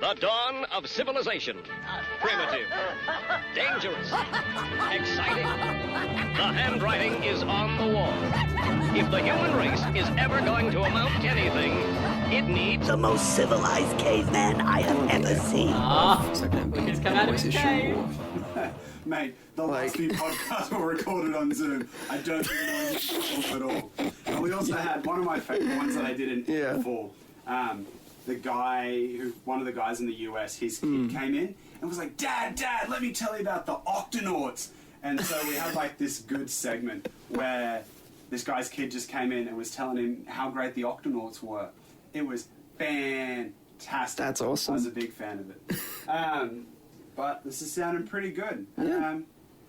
The dawn of civilization. Primitive. Dangerous. Exciting. The handwriting is on the wall. If the human race is ever going to amount to anything, it needs the most civilized caveman I have ever seen. Look who's come out of his cave. Mate, the last few podcasts were recorded on Zoom. I don't think it was at all. And we also had one of my favorite ones that I did in before. One of the guys in the US, his kid came in and was like, Dad, let me tell you about the Octonauts. And so we had like this good segment where this guy's kid just came in and was telling him how great the Octonauts were. It was fantastic. That's awesome. I was a big fan of it. But this is sounding pretty good. Yeah.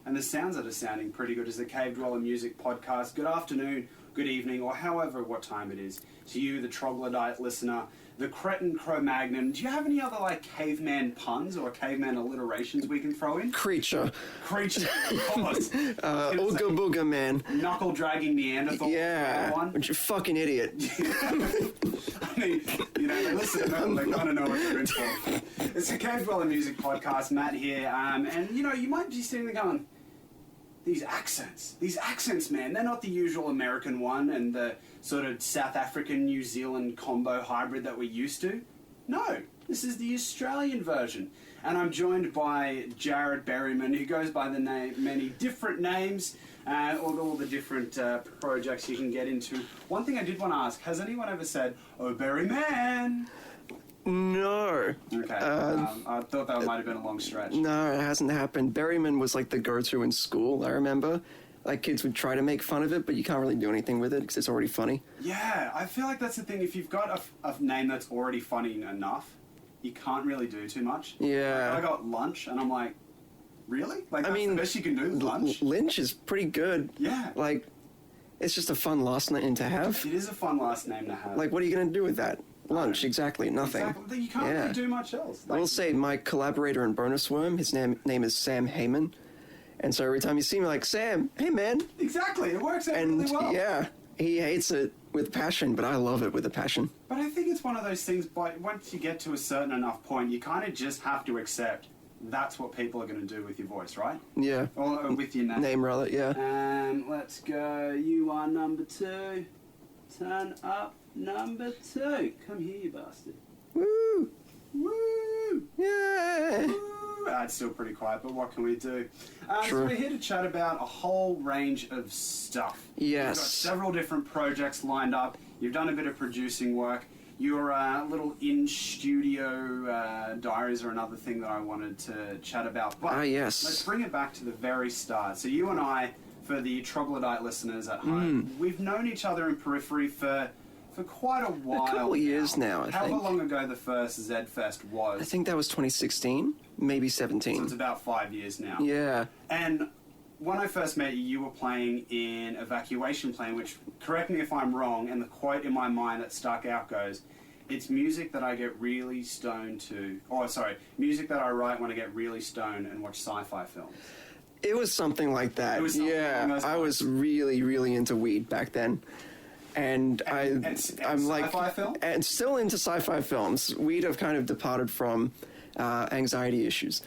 And the sounds that are sounding pretty good is the Cave Dweller Music Podcast. Good afternoon, good evening, or however what time it is. To you, the troglodyte listener, the Cretin Cro-Magnon. Do you have any other, like, caveman puns or caveman alliterations we can throw in? Creature, of course. Ooga Booga Man. Knuckle-dragging Neanderthal. Yeah, One. which you fucking idiot. I mean, they listen to them, they kind of know what they're in for. It's the Cave Dweller Music Podcast, Matt here, and, you might be sitting there going, these accents, man, they're not the usual American one and the sort of South African, New Zealand combo hybrid that we're used to. No, this is the Australian version. And I'm joined by Jared Berriman, who goes by the many different names, all the different projects you can get into. One thing I did want to ask, has anyone ever said, "Oh, Berryman"? No. Okay. I thought that might have been a long stretch. No, it hasn't happened. Berryman was like the go-to in school, I remember. Like, kids would try to make fun of it, but you can't really do anything with it because it's already funny. Yeah, I feel like that's the thing. If you've got a name that's already funny enough, you can't really do too much. Yeah. Like, I got Lunch, and I'm like, really? Like, that's the best you can do, Lunch? Lynch is pretty good. Yeah. Like, it's just a fun last name to have. It is a fun last name to have. Like, what are you going to do with that? Lunch, exactly, nothing. Exactly. You can't really do much else. I will say, my collaborator in Bonus Worm, his name is Sam Heyman. And so every time you see me, like, Sam, hey, man. Exactly, it works out really well. Yeah, he hates it with passion, but I love it with a passion. But I think it's one of those things, once you get to a certain enough point, you kind of just have to accept that's what people are going to do with your voice, right? Yeah. Or with your name. Name, rather, yeah. Let's go. You are number 2. Turn up number 2. Come here, you bastard. Woo! Woo! Yeah! Woo! It's still pretty quiet, but what can we do? True. So we're here to chat about a whole range of stuff. Yes. You've got several different projects lined up. You've done a bit of producing work. Your little in-studio diaries are another thing that I wanted to chat about. But yes. Let's bring it back to the very start. So you and I, for the troglodyte listeners at home, we've known each other in Periphery for quite a while. A couple of years now, I think. However long ago the first Z-Fest was. I think that was 2016, maybe 17. So it's about 5 years now. Yeah. And when I first met you, you were playing in Evacuation Plan, which, correct me if I'm wrong, and the quote in my mind that stuck out goes, it's music that I get really stoned to, music that I write when I get really stoned and watch sci-fi films. It was something like that. It was something along those I was really, really into weed back then. And I'm like, sci-fi film? And still into sci-fi films. We'd have kind of departed from anxiety issues.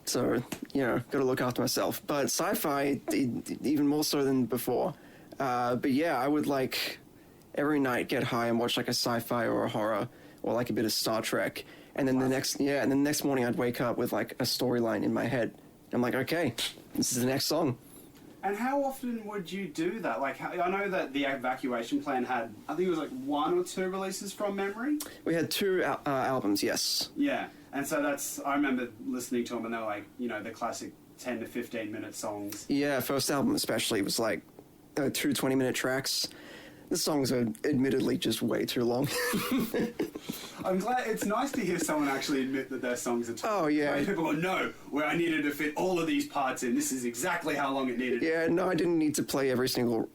So, got to look after myself. But sci-fi, even more so than before. But yeah, I would like every night get high and watch like a sci-fi or a horror or like a bit of Star Trek. And then the next morning I'd wake up with like a storyline in my head. I'm like, okay, this is the next song. And how often would you do that? Like, I know that the Evacuation Plan had, I think it was like 1 or 2 releases from memory. We had 2 albums, yes. Yeah, and so I remember listening to them and they were like, the classic 10 to 15 minute songs. Yeah, first album especially was like 2 20-minute tracks. The songs are admittedly just way too long. I'm glad, it's nice to hear someone actually admit that their songs are too long. Oh, yeah. People go, no, where I needed to fit all of these parts in. This is exactly how long it needed. Yeah, no, I didn't need to play every single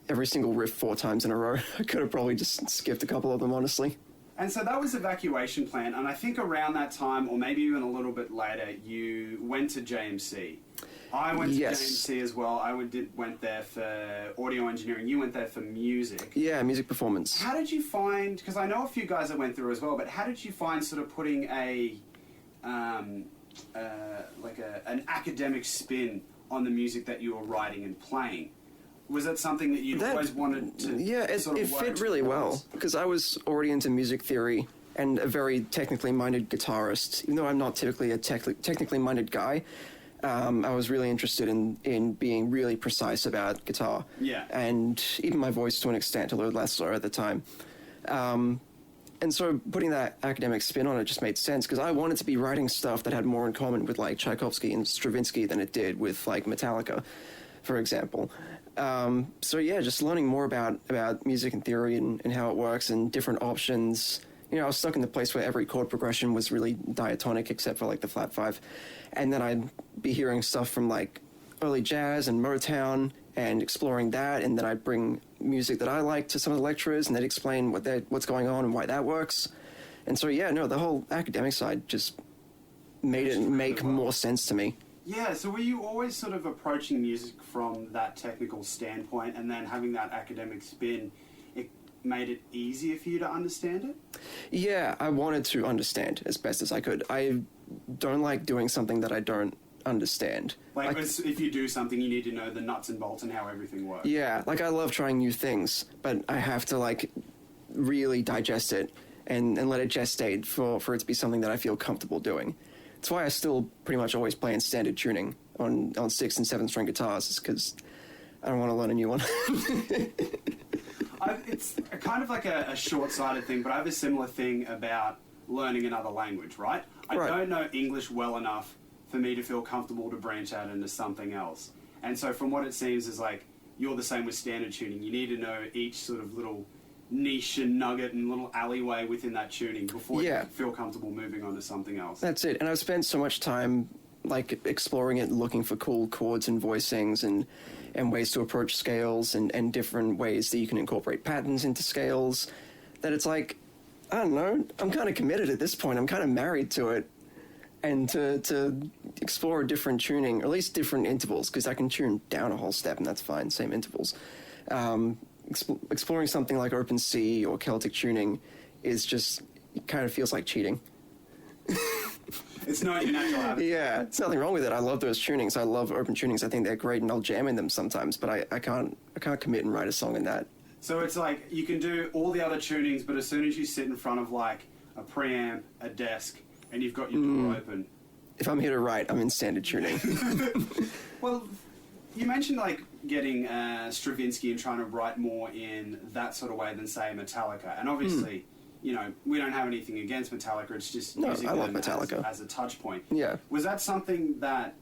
riff 4 times in a row. I could have probably just skipped a couple of them, honestly. And so that was Evacuation Plan, and I think around that time, or maybe even a little bit later, you went to JMC. I went to JMC as well. I went there for audio engineering. You went there for music. Yeah, music performance. How did you find, because I know a few guys that went through as well, but how did you find sort of putting a an academic spin on the music that you were writing and playing. Was that something that you'd always wanted to? Yeah, it fit really well because I was already into music theory and a very technically minded guitarist. Even though I'm not typically a technically minded guy, I was really interested in being really precise about guitar. Yeah. And even my voice to an extent, a little less so at the time. And so putting that academic spin on it just made sense because I wanted to be writing stuff that had more in common with like Tchaikovsky and Stravinsky than it did with like Metallica, for example. So yeah, just learning more about music and theory and how it works and different options. You know, I was stuck in the place where every chord progression was really diatonic except for like the flat five. And then I'd be hearing stuff from like early jazz and Motown and exploring that, and then I'd bring music that I like to some of the lecturers, and they'd explain what's going on and why that works. And so, yeah, no, the whole academic side just made it make more sense to me. Yeah, so were you always sort of approaching music from that technical standpoint, and then having that academic spin, it made it easier for you to understand it? Yeah, I wanted to understand as best as I could. I don't like doing something that I don't understand. Like if you do something, you need to know the nuts and bolts and how everything works. Yeah, like I love trying new things, but I have to like really digest it and let it gestate for it to be something that I feel comfortable doing. That's why I still pretty much always play in standard tuning on 6 and 7 string guitars, is because I don't want to learn a new one. It's kind of like a short-sighted thing, but I have a similar thing about learning another language, right? I don't know English well enough for me to feel comfortable to branch out into something else. And so from what it seems is like, you're the same with standard tuning. You need to know each sort of little niche and nugget and little alleyway within that tuning before you feel comfortable moving on to something else. That's it. And I've spent so much time like exploring it, looking for cool chords and voicings and ways to approach scales and different ways that you can incorporate patterns into scales, that it's like, I don't know, I'm kind of committed at this point. I'm kind of married to it. And to explore a different tuning, or at least different intervals, because I can tune down a whole step and that's fine, same intervals. Exploring something like open C or Celtic tuning is just, it kind of feels like cheating. It's not your natural habit. Yeah, there's nothing wrong with it. I love those tunings. I love open tunings. I think they're great and I'll jam in them sometimes, but I can't commit and write a song in that. So it's like, you can do all the other tunings, but as soon as you sit in front of like a preamp, a desk, and you've got your door open. If I'm here to write, I'm in standard tuning. Well, you mentioned like getting Stravinsky and trying to write more in that sort of way than say Metallica. And obviously, you know, we don't have anything against Metallica. It's just using I love them Metallica as a touch point. Yeah. Was that something that,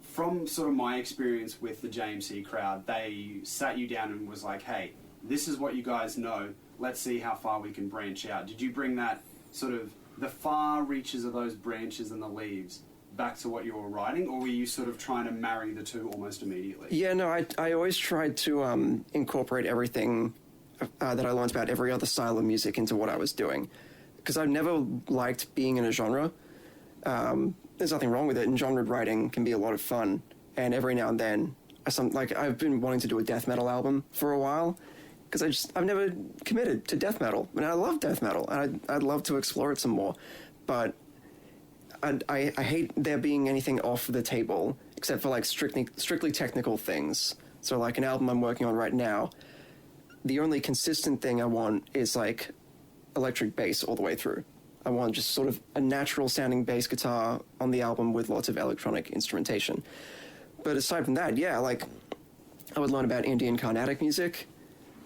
from sort of my experience with the JMC crowd, they sat you down and was like, hey, this is what you guys know. Let's see how far we can branch out. Did you bring that sort of the far reaches of those branches and the leaves back to what you were writing, or were you sort of trying to marry the two almost immediately? Yeah, no, I always tried to incorporate everything that I learned about every other style of music into what I was doing, because I've never liked being in a genre. There's nothing wrong with it, and genre writing can be a lot of fun, and every now and then, I've been wanting to do a death metal album for a while, because I've never committed to death metal. I mean, I love death metal, and I'd love to explore it some more, but I hate there being anything off the table except for like strictly technical things. So like an album I'm working on right now, the only consistent thing I want is like electric bass all the way through. I want just sort of a natural sounding bass guitar on the album with lots of electronic instrumentation. But aside from that, yeah, like I would learn about Indian Carnatic music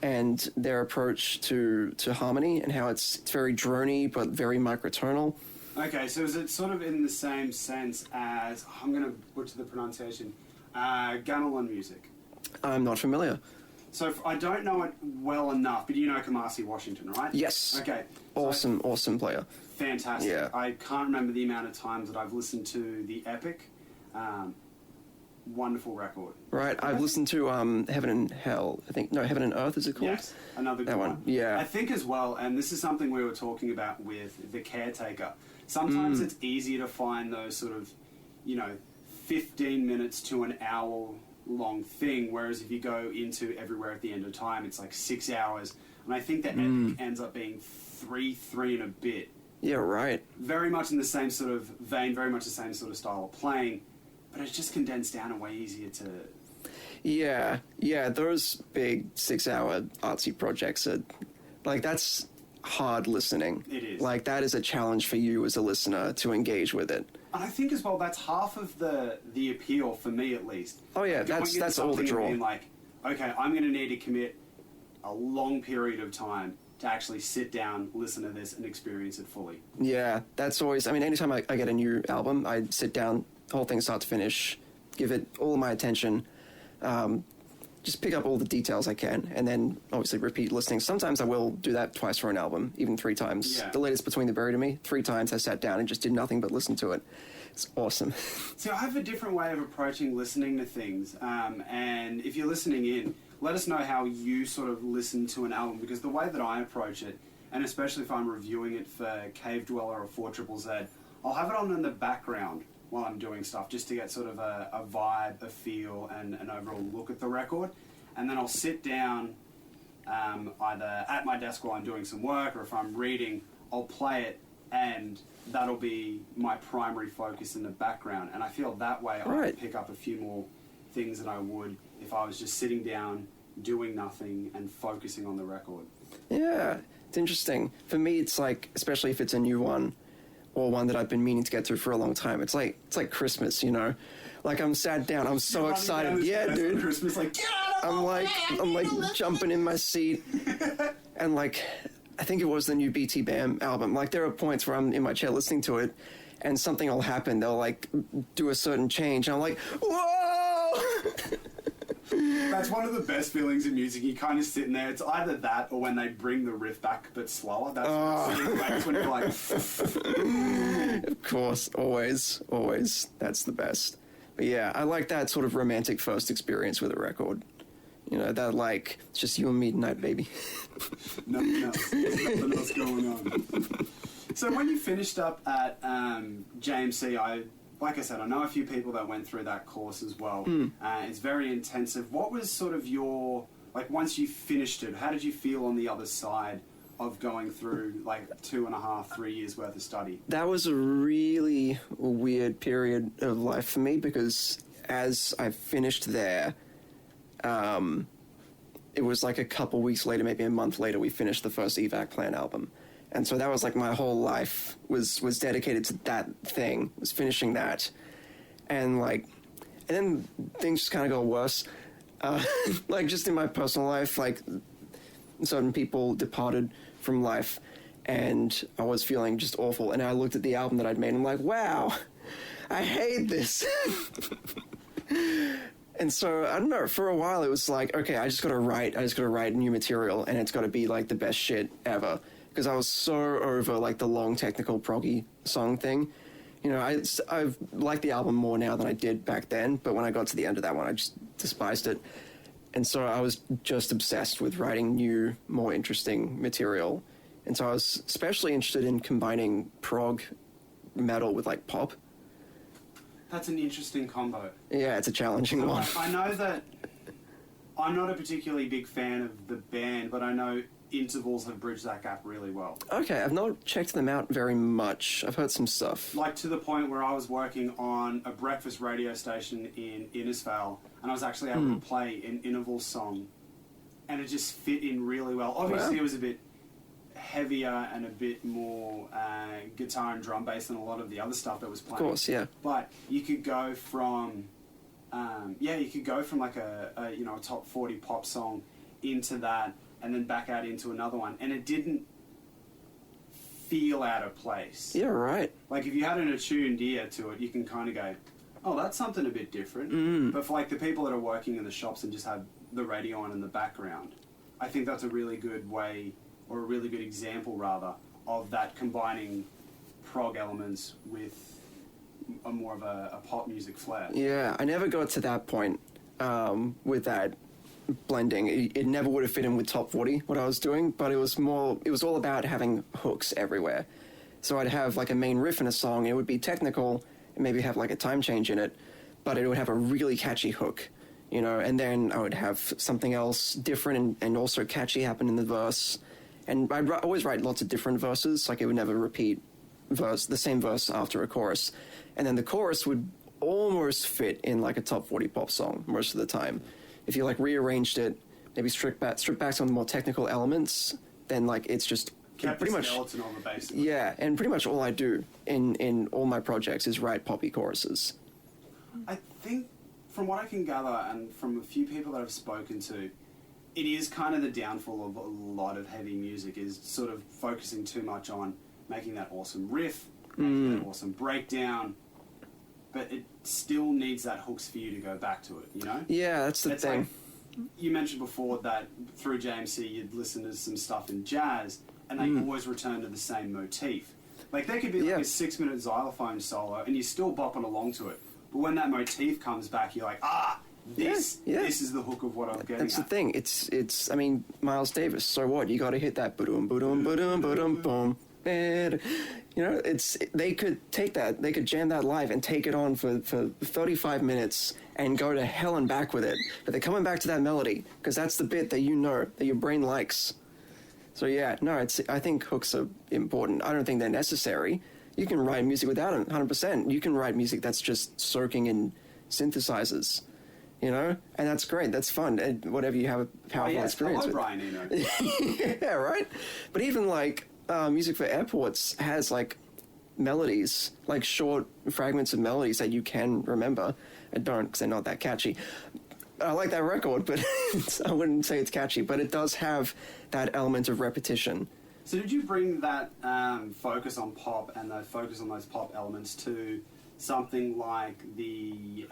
and their approach to harmony and how it's very drony but very microtonal. Okay, so is it sort of in the same sense as, I'm going to butcher the pronunciation, gamelan music? I'm not familiar. So I don't know it well enough, but you know Kamasi Washington, right? Yes. Okay. Awesome player. Fantastic. Yeah. I can't remember the amount of times that I've listened to the Epic. Wonderful record. Right, I've listened to Heaven and Hell. I think, no, Heaven and Earth is it called? Yes, another good that one. Yeah. I think as well, and this is something we were talking about with The Caretaker, sometimes it's easier to find those sort of, 15 minutes to an hour long thing, whereas if you go into Everywhere at the End of Time, it's like 6 hours, and I think that Epic ends up being three and a bit Yeah, right. Very much in the same sort of vein, very much the same sort of style of playing, but it's just condensed down and way easier to... Yeah, those big 6-hour artsy projects are, like, that's hard listening. It is. Like, that is a challenge for you as a listener to engage with it. And I think as well, that's half of the appeal, for me at least. Oh yeah, Going into that's all the something and draw. being like, okay, I'm going to need to commit a long period of time to actually sit down, listen to this, and experience it fully. Yeah, that's always, I mean, anytime I get a new album, I sit down, whole thing start to finish, give it all of my attention, just pick up all the details I can, and then obviously repeat listening. Sometimes I will do that twice for an album, even 3 times. Yeah. The latest Between the Buried and Me, 3 times I sat down and just did nothing but listen to it. It's awesome. So I have a different way of approaching listening to things, and if you're listening in, let us know how you sort of listen to an album, because the way that I approach it, and especially if I'm reviewing it for Cave Dweller or 4ZZZ, I'll have it on in the background while I'm doing stuff, just to get sort of a vibe, a feel, and an overall look at the record. And then I'll sit down either at my desk while I'm doing some work, or if I'm reading, I'll play it, and that'll be my primary focus in the background. And I feel that way I Right. can pick up a few more things than I would if I was just sitting down, doing nothing, and focusing on the record. Yeah, it's interesting. For me, it's like, especially if it's a new one, or one that I've been meaning to get through for a long time. It's like Christmas, you know? Like, I'm sat down, I'm so Running excited. down the Yeah, stairs dude. at Christmas, like, get out of I'm the like way, I I'm need like to listen." jumping in my seat, and like, I think it was the new BT Bam album. Like, there are points where I'm in my chair listening to it, and something will happen. They'll like do a certain change, and I'm like, whoa! That's one of the best feelings in music. You're kind of sitting there. It's either that or when they bring the riff back but slower. That's that's when you're like... Of course, always. That's the best. But yeah, I like that sort of romantic first experience with a record. You know, that like, it's just you and me tonight, baby. Nothing else. There's nothing else going on. So when you finished up at JMC, like I said, I know a few people that went through that course as well. It's very intensive. What was sort of your, like, once you finished it, how did you feel on the other side of going through like 2.5, 3 years worth of study? That was a really weird period of life for me, because as I finished there, it was like a couple weeks later, maybe a month later, we finished the first Evac Plan album. And so that was like my whole life was dedicated to that thing, was finishing that. And then things just kind of got worse. Like, just in my personal life, like, certain people departed from life, and I was feeling just awful. And I looked at the album that I'd made, and I'm like, wow, I hate this. And so, I don't know, for a while it was like, okay, I just gotta write new material, and it's gotta be like the best shit ever. Because I was so over like the long technical proggy song thing. You know, I've liked the album more now than I did back then, but when I got to the end of that one, I just despised it. And so I was just obsessed with writing new, more interesting material. And so I was especially interested in combining prog metal with like pop. That's an interesting combo. Yeah, it's a challenging one. I know that I'm not a particularly big fan of the band, but I know Intervals have bridged that gap really well. Okay, I've not checked them out very much. I've heard some stuff. Like, to the point where I was working on a breakfast radio station in Innisfail, and I was actually able to play an Intervals song, and it just fit in really well. Obviously, Wow. It was a bit heavier and a bit more guitar and drum bass than a lot of the other stuff that was playing. Of course, yeah. But you could go from, like a top 40 pop song into that, and then back out into another one, and it didn't feel out of place. Yeah, right. Like, if you had an attuned ear to it, you can kind of go, oh, that's something a bit different. But for like the people that are working in the shops and just have the radio on in the background, I think that's a really good way, or a really good example rather, of that combining prog elements with a more of a pop music flair. Yeah, I never got to that point with that blending. It never would have fit in with top 40, what I was doing, but it was all about having hooks everywhere. So I'd have like a main riff in a song, and it would be technical, and maybe have like a time change in it, but it would have a really catchy hook, you know, and then I would have something else different and also catchy happen in the verse. And I'd always write lots of different verses, like it would never repeat verse, the same verse after a chorus, and then the chorus would almost fit in like a top 40 pop song most of the time. If you like rearranged it, maybe strip back some of the more technical elements, then like it's just Kept pretty the much skeleton on the bass. yeah, and pretty much all I do in all my projects is write poppy choruses. I think, from what I can gather, and from a few people that I've spoken to, it is kind of the downfall of a lot of heavy music, is sort of focusing too much on making that awesome riff, making that awesome breakdown, but it still needs that hooks for you to go back to it, you know? Yeah, that's the It's thing. like, you mentioned before that through JMC you'd listen to some stuff in jazz, and they always return to the same motif. Like, there could be like Yeah. a 6-minute xylophone solo, and you're still bopping along to it. But when that motif comes back, you're like, this is the hook of what I'm getting That's the at. thing. It's. I mean, Miles Davis. So what? You got to hit that boom, boom, boom, boom, boom. You know, they could take that. They could jam that live and take it on for 35 minutes and go to hell and back with it. But they're coming back to that melody because that's the bit that you know that your brain likes. So yeah, no, I think hooks are important. I don't think they're necessary. You can write music without them, 100%. You can write music that's just soaking in synthesizers, you know? And that's great, that's fun, and whatever you have a powerful experience hello, with. Brian Eno. Yeah, right? But even like music for airports has like melodies, like short fragments of melodies that you can remember. I don't, because they're not that catchy. I like that record, but I wouldn't say it's catchy, but it does have that element of repetition. So did you bring that focus on pop and the focus on those pop elements to something like the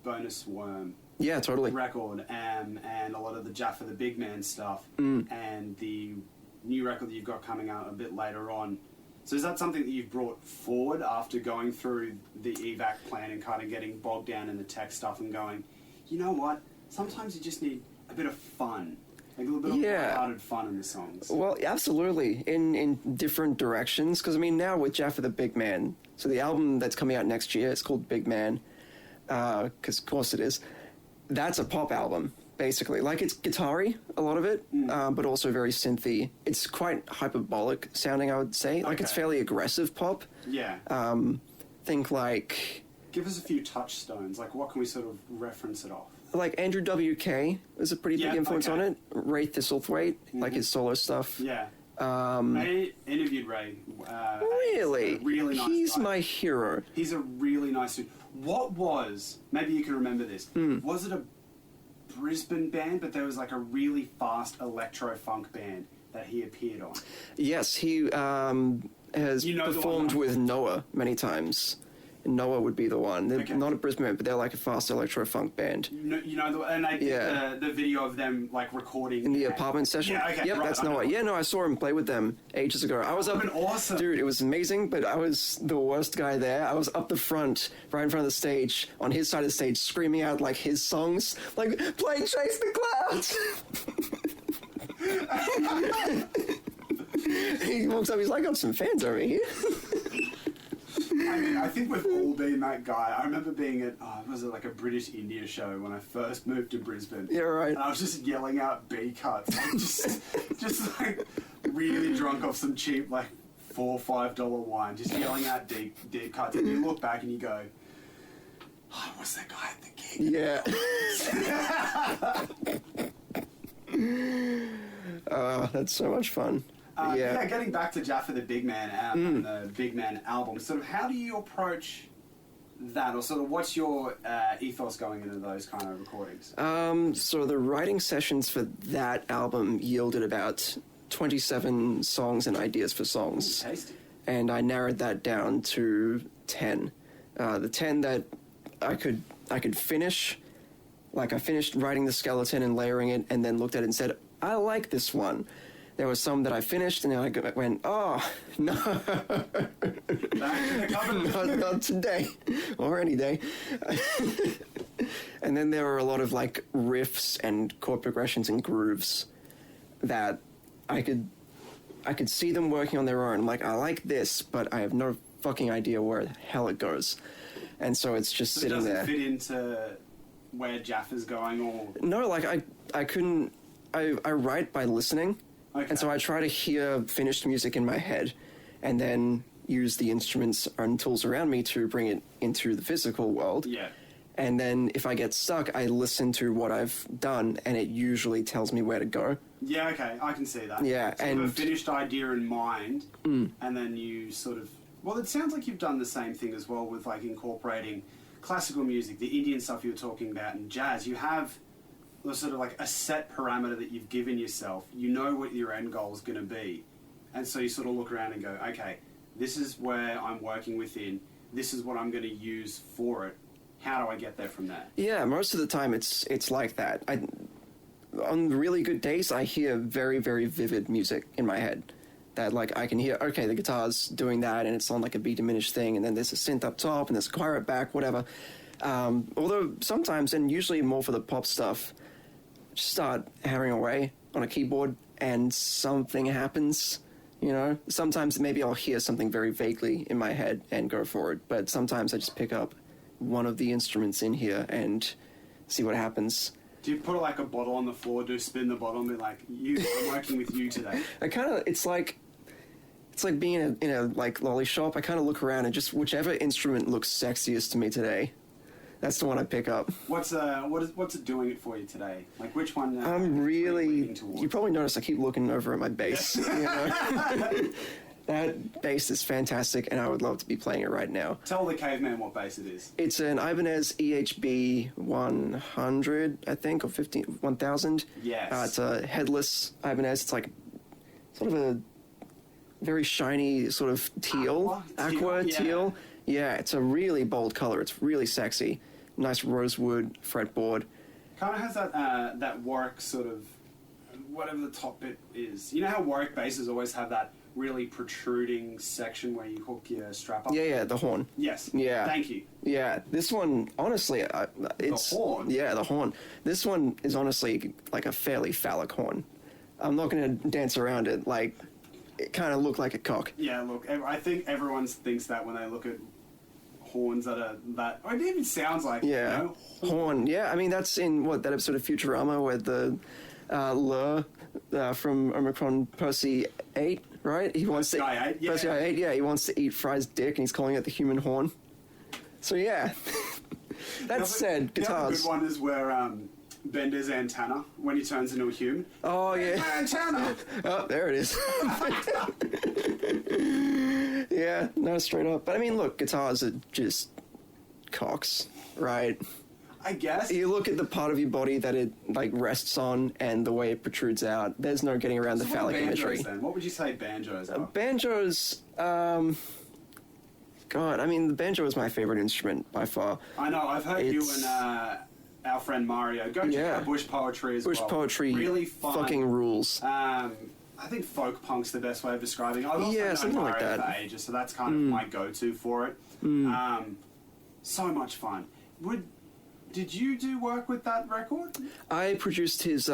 Bonus Worm Yeah, totally. record and a lot of the Jaffa the Big Man stuff and the new record that you've got coming out a bit later on? So is that something that you've brought forward after going through the evac plan and kind of getting bogged down in the tech stuff and going, you know what, sometimes you just need a bit of fun, like a little bit of lighthearted fun in the songs? Well, absolutely, in different directions. Because, I mean, now with Jaffa the Big Man, so the album that's coming out next year, it's called Big Man, because of course it is. That's a pop album, basically. Like, it's guitar-y, a lot of it, but also very synthy. It's quite hyperbolic sounding, I would say. Like, it's fairly aggressive pop. Yeah. Think like... Give us a few touchstones. Like, what can we sort of reference it off? Like Andrew W.K. was a pretty big influence on it. Ray Thistlethwaite, like his solo stuff. Yeah. I interviewed Ray. Really? He's a really nice He's guy. my hero. He's a really nice dude. What was, maybe you can remember this, was it a Brisbane band, but there was like a really fast electro-funk band that he appeared on? Yes, he has You know the performed one, with Noah many times. Noah would be the one. They're Okay. not a Brisbane, but they're like a fast electro-funk band. You know, and they did the video of them like recording In the apartment session? Yeah, okay. Yep, right, that's I know. Noah. Yeah, no, I saw him play with them ages ago. I was up... Been awesome. Dude, it was amazing, but I was the worst guy there. I was up the front, right in front of the stage, on his side of the stage, screaming out like his songs, like, play Chase the Clouds! He walks up, he's like, got some fans over here. I mean, I think we've all been that guy. I remember being at, was it like a British India show when I first moved to Brisbane? Yeah, right. And I was just yelling out B cuts, like, just like really drunk off some cheap like $4 or $5 wine, just yelling out deep cuts. And you look back and you go, oh, was that guy at the gig? Yeah. That's so much fun. Yeah, getting back to Jaffa the Big Man and the Big Man album, sort of how do you approach that, or sort of what's your ethos going into those kind of recordings? So the writing sessions for that album yielded about 27 songs and ideas for songs. Ooh, tasty. And I narrowed that down to 10. The 10 that I could finish, like I finished writing the skeleton and layering it, and then looked at it and said, I like this one. There were some that I finished, and then I went, oh, no. not today, or any day. And then there were a lot of, like, riffs and chord progressions and grooves that I could see them working on their own. Like, I like this, but I have no fucking idea where the hell it goes. And so it's just So sitting it there. doesn't fit into where Jaffa's going, or... No, like, I couldn't... I write by listening. Okay. And so I try to hear finished music in my head and then use the instruments and tools around me to bring it into the physical world. Yeah. And then if I get stuck, I listen to what I've done, and it usually tells me where to go. Yeah, okay, I can see that. Yeah, so you have a and- finished idea in mind, and then you sort of... Well, it sounds like you've done the same thing as well with, like, incorporating classical music, the Indian stuff you were talking about, and jazz. You have sort of like a set parameter that you've given yourself. You know what your end goal is going to be. And so you sort of look around and go, okay, this is where I'm working within. This is what I'm going to use for it. How do I get there from there? Yeah, most of the time it's like that. On really good days, I hear very, very vivid music in my head. That, like, I can hear, okay, the guitar's doing that, and it's on, like, a B diminished thing, and then there's a synth up top, and there's a choir at back, whatever. Although sometimes, and usually more for the pop stuff, just start hammering away on a keyboard, and something happens, you know? Sometimes maybe I'll hear something very vaguely in my head and go for it, but sometimes I just pick up one of the instruments in here and see what happens. Do you put like a bottle on the floor, spin the bottle, and be like, I'm working with you today? It's like being in a like lolly shop. I kind of look around and just whichever instrument looks sexiest to me today, that's the one I pick up. What's it doing it for you today? Like, which one? I'm really. leaning towards? You probably noticed I keep looking over at my bass. You know? That bass is fantastic, and I would love to be playing it right now. Tell the caveman what bass it is. It's an Ibanez EHB 100, I think, or 1000. Yes. It's a headless Ibanez. It's like sort of a very shiny sort of teal. Aqua? Yeah. Teal. Yeah, it's a really bold color. It's really sexy. Nice rosewood fretboard. Kind of has that Warwick sort of, whatever the top bit is. You know how Warwick basses always have that really protruding section where you hook your strap up? Yeah, the horn. Yes. Yeah. Thank you. Yeah, this one, honestly, it's... The horn? Yeah, the horn. This one is honestly like a fairly phallic horn. I'm not going to dance around it. Like, it kind of looked like a cock. Yeah, look, I think everyone thinks that when they look at horns that are that... Or it even sounds like, Yeah. you know, Horn. Yeah, I mean, that's in, that episode of Futurama where the lure from Omicron Percy 8, right? He wants to... Guy 8, yeah. Percy 8, yeah. He wants to eat Fry's dick, and he's calling it the human horn. So, yeah. That said, guitars... The other good one is where Bender's antenna, when he turns into a human. Oh, yeah. My antenna! Oh, there it is. Yeah, no, straight up. But I mean, look, guitars are just cocks, right? I guess. You look at the part of your body that it like rests on and the way it protrudes out. There's no getting around the So what phallic are banjos, imagery. then? What would you say banjos are? Banjos, God, I mean, the banjo is my favorite instrument by far. I know, I've heard you It's- and our friend Mario go check Yeah. out Bush Poetry as well. Bush poetry Really fun. fucking rules. I think folk punk's the best way of describing it. I've also Yeah, known something like Mario that. for ages, so that's kind of my go-to for it. So much fun. Did you do work with that record? I produced his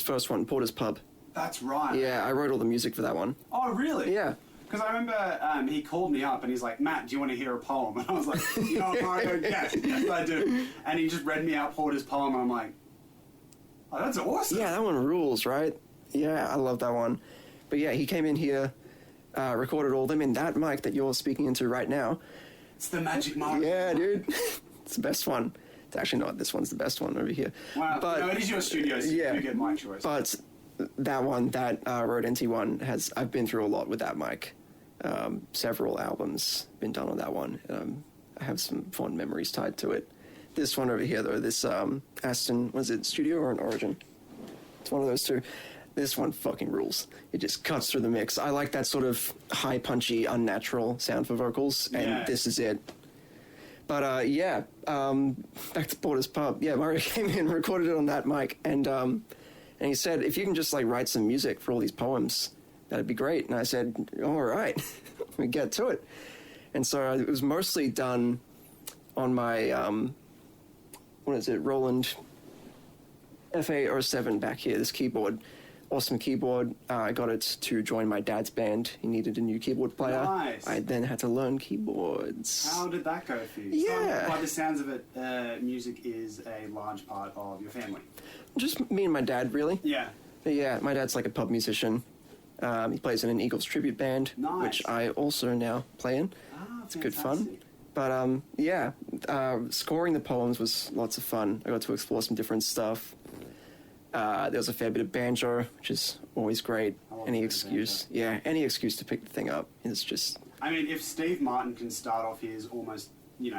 first one, Porter's Pub. That's right. Yeah, I wrote all the music for that one. Oh, really? Yeah. Because I remember he called me up and he's like, Matt, do you want to hear a poem? And I was like, you know, Mario, yes, I do. And he just read me out Porter's poem, and I'm like, oh, that's awesome. Yeah, that one rules, right? Yeah, I love that one. But yeah, he came in here, recorded all of them in that mic that you're speaking into right now. It's the magic mark. Yeah, dude. It's the best one. It's actually not. This one's the best one over here. Wow. But, No, it is your studio, so yeah, you get my choice. But that one, that Rode NT1, I've been through a lot with that mic. Several albums been done on that one. I have some fond memories tied to it. This one over here, though, this Aston, was it Studio or an Origin? It's one of those two. This one fucking rules. It just cuts through the mix. I like that sort of high, punchy, unnatural sound for vocals, and Yeah. this is it. But yeah, back to Porter's Pub. Yeah, Mario came in, recorded it on that mic, and he said, if you can just like write some music for all these poems, that'd be great. And I said, all right, we get to it. And so it was mostly done on my what is it, Roland FA07 back here, this keyboard. Awesome keyboard. I got it to join my dad's band. He needed a new keyboard player. Nice. I then had to learn keyboards. How did that go for you? Yeah. So, by the sounds of it, music is a large part of your family. Just me and my dad, really. Yeah. But yeah, my dad's like a pub musician. He plays in an Eagles tribute band, Nice. which I also now play in. Ah, It's good fun. fantastic. But scoring the poems was lots of fun. I got to explore some different stuff. There was a fair bit of banjo, which is always great. I love a Any bit of excuse, any excuse to pick the thing up is just I mean, if Steve Martin can start off his almost,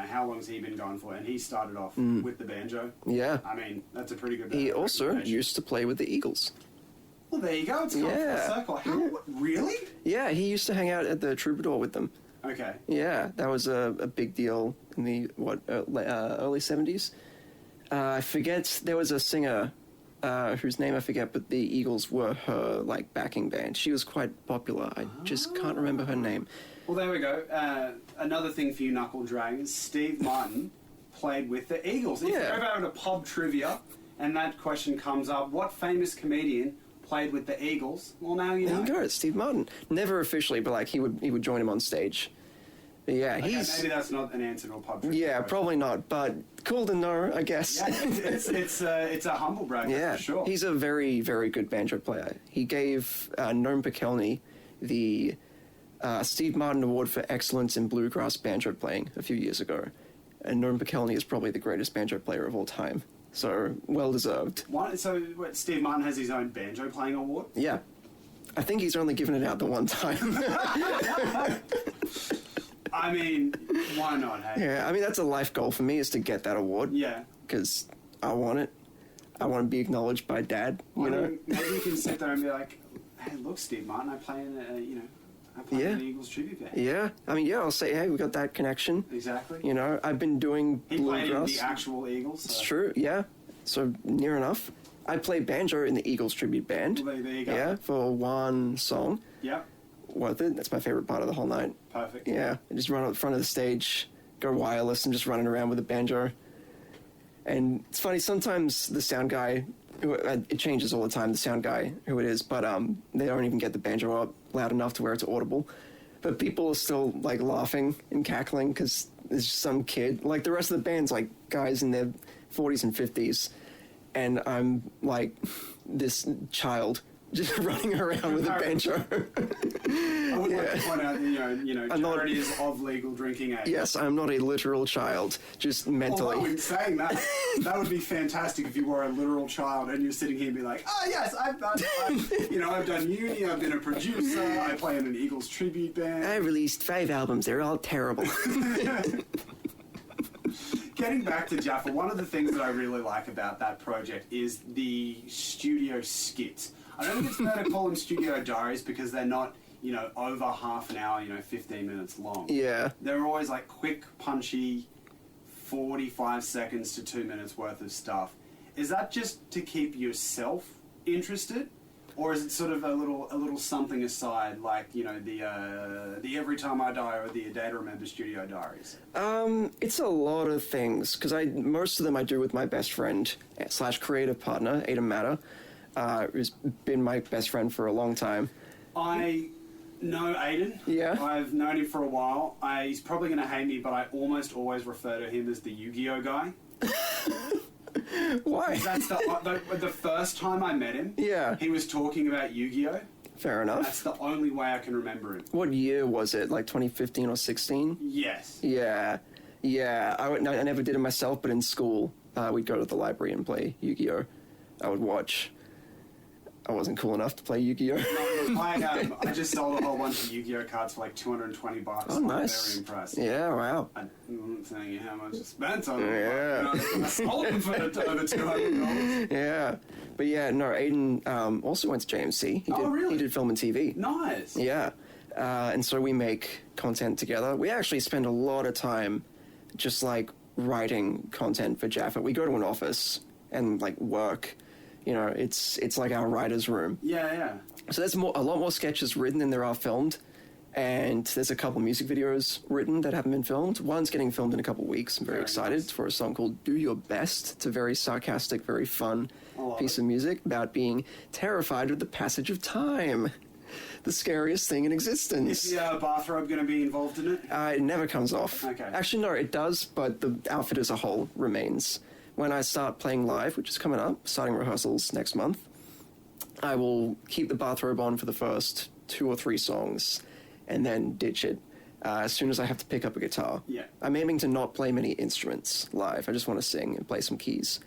how long's he been going for? And he started off with the banjo. yeah. I mean, that's a pretty good. He also recommendation. used to play with the Eagles. Well, there you go. It's gone Yeah. full circle. How? Really? Yeah, he used to hang out at the Troubadour with them. Okay. Yeah, that was a big deal in the early 70s. I forget, there was a singer whose name I forget, but the Eagles were her backing band. She was quite popular. I just can't remember her name. Well, there we go. Another thing for you knuckle dragons. Steve Martin played with the Eagles. If Yeah. you're ever at a pub trivia and that question comes up, what famous comedian played with the Eagles? Well, now you There know. you go, Steve Martin. Never officially, but he would join him on stage. But yeah, Okay, he's maybe that's not an answer to a pub trivia yeah, question. probably not, but cool to know, I guess. Yeah, it's a humble brag, Yeah, for sure. he's a very, very good banjo player. He gave Norm Pikelny the Steve Martin Award for Excellence in Bluegrass Banjo Playing a few years ago. And Norm Pikelny is probably the greatest banjo player of all time. So, well deserved. What, Steve Martin has his own banjo playing award? Yeah. I think he's only given it out the one time. I mean, why not, hey? Yeah, I mean, that's a life goal for me, is to get that award. Yeah. Because I want it. I want to be acknowledged by Dad, you know? Maybe you can sit there and be like, hey, look, Steve Martin, I play in Yeah. an Eagles tribute band. Yeah. I mean, yeah, I'll say, hey, we got that connection. Exactly. You know, I've been doing He played in bluegrass. the actual Eagles. It's So. true, yeah. So, near enough. I play banjo in the Eagles tribute band. Well, there you go. Yeah, for one song. Yeah, Worth it. That's my favorite part of the whole night. perfect. Yeah, I just run up the front of the stage, go wireless, and just running around with a banjo. And it's funny, sometimes the sound guy, it changes all the time, the sound guy, who it is, but they don't even get the banjo up loud enough to where it's audible. But people are still, laughing and cackling because there's just some kid. The rest of the band's, guys in their 40s and 50s. And I'm, this child just running around with a banjo. I would like to point out, I'm not- Jared is of legal drinking age. Yes, I'm not a literal child, just mentally. Although in saying that, that would be fantastic if you were a literal child and you're sitting here and be like, oh yes, I've done uni, I've been a producer, I play in an Eagles tribute band. I released 5 albums. They're all terrible. Getting back to Jaffa, one of the things that I really like about that project is the studio skits. I don't think it's fair to call them studio diaries because they're not, over half an hour, 15 minutes long. Yeah. They're always quick, punchy, 45 seconds to 2 minutes worth of stuff. Is that just to keep yourself interested? Or is it sort of a little something aside, the Every Time I Die or the A Day to Remember studio diaries? It's a lot of things, because most of them I do with my best friend / creative partner, Adam Matter, who's been my best friend for a long time. I know Aiden. Yeah. I've known him for a while. He's probably going to hate me, but I almost always refer to him as the Yu-Gi-Oh guy. Why? That's the first time I met him. Yeah. He was talking about Yu-Gi-Oh. Fair enough. That's the only way I can remember him. What year was it? 2015 or 16? Yes. Yeah. Yeah. I never did it myself, but in school, we'd go to the library and play Yu-Gi-Oh! I would watch. I wasn't cool enough to play Yu-Gi-Oh! I just sold a whole bunch of Yu-Gi-Oh cards for $220. Oh, I'm nice. very impressed. Yeah, wow. I'm not saying how much I spent on them. Yeah. I sold them for over $200. Yeah. But yeah, no, Aiden also went to JMC. Really? He did film and TV. Nice. Yeah. And so we make content together. We actually spend a lot of time just writing content for Jaffa. We go to an office and work. It's like our writer's room. Yeah. So there's a lot more sketches written than there are filmed. And there's a couple music videos written that haven't been filmed. One's getting filmed in a couple weeks. I'm very excited. nice. For a song called Do Your Best. It's a very sarcastic, very fun piece of music about being terrified of the passage of time. The scariest thing in existence. Is the bathrobe going to be involved in it? It never comes off. Okay. Actually, no, it does, but the outfit as a whole remains. When I start playing live, which is coming up, starting rehearsals next month, I will keep the bathrobe on for the first 2 or 3 songs and then ditch it as soon as I have to pick up a guitar. Yeah. I'm aiming to not play many instruments live. I just want to sing and play some keys.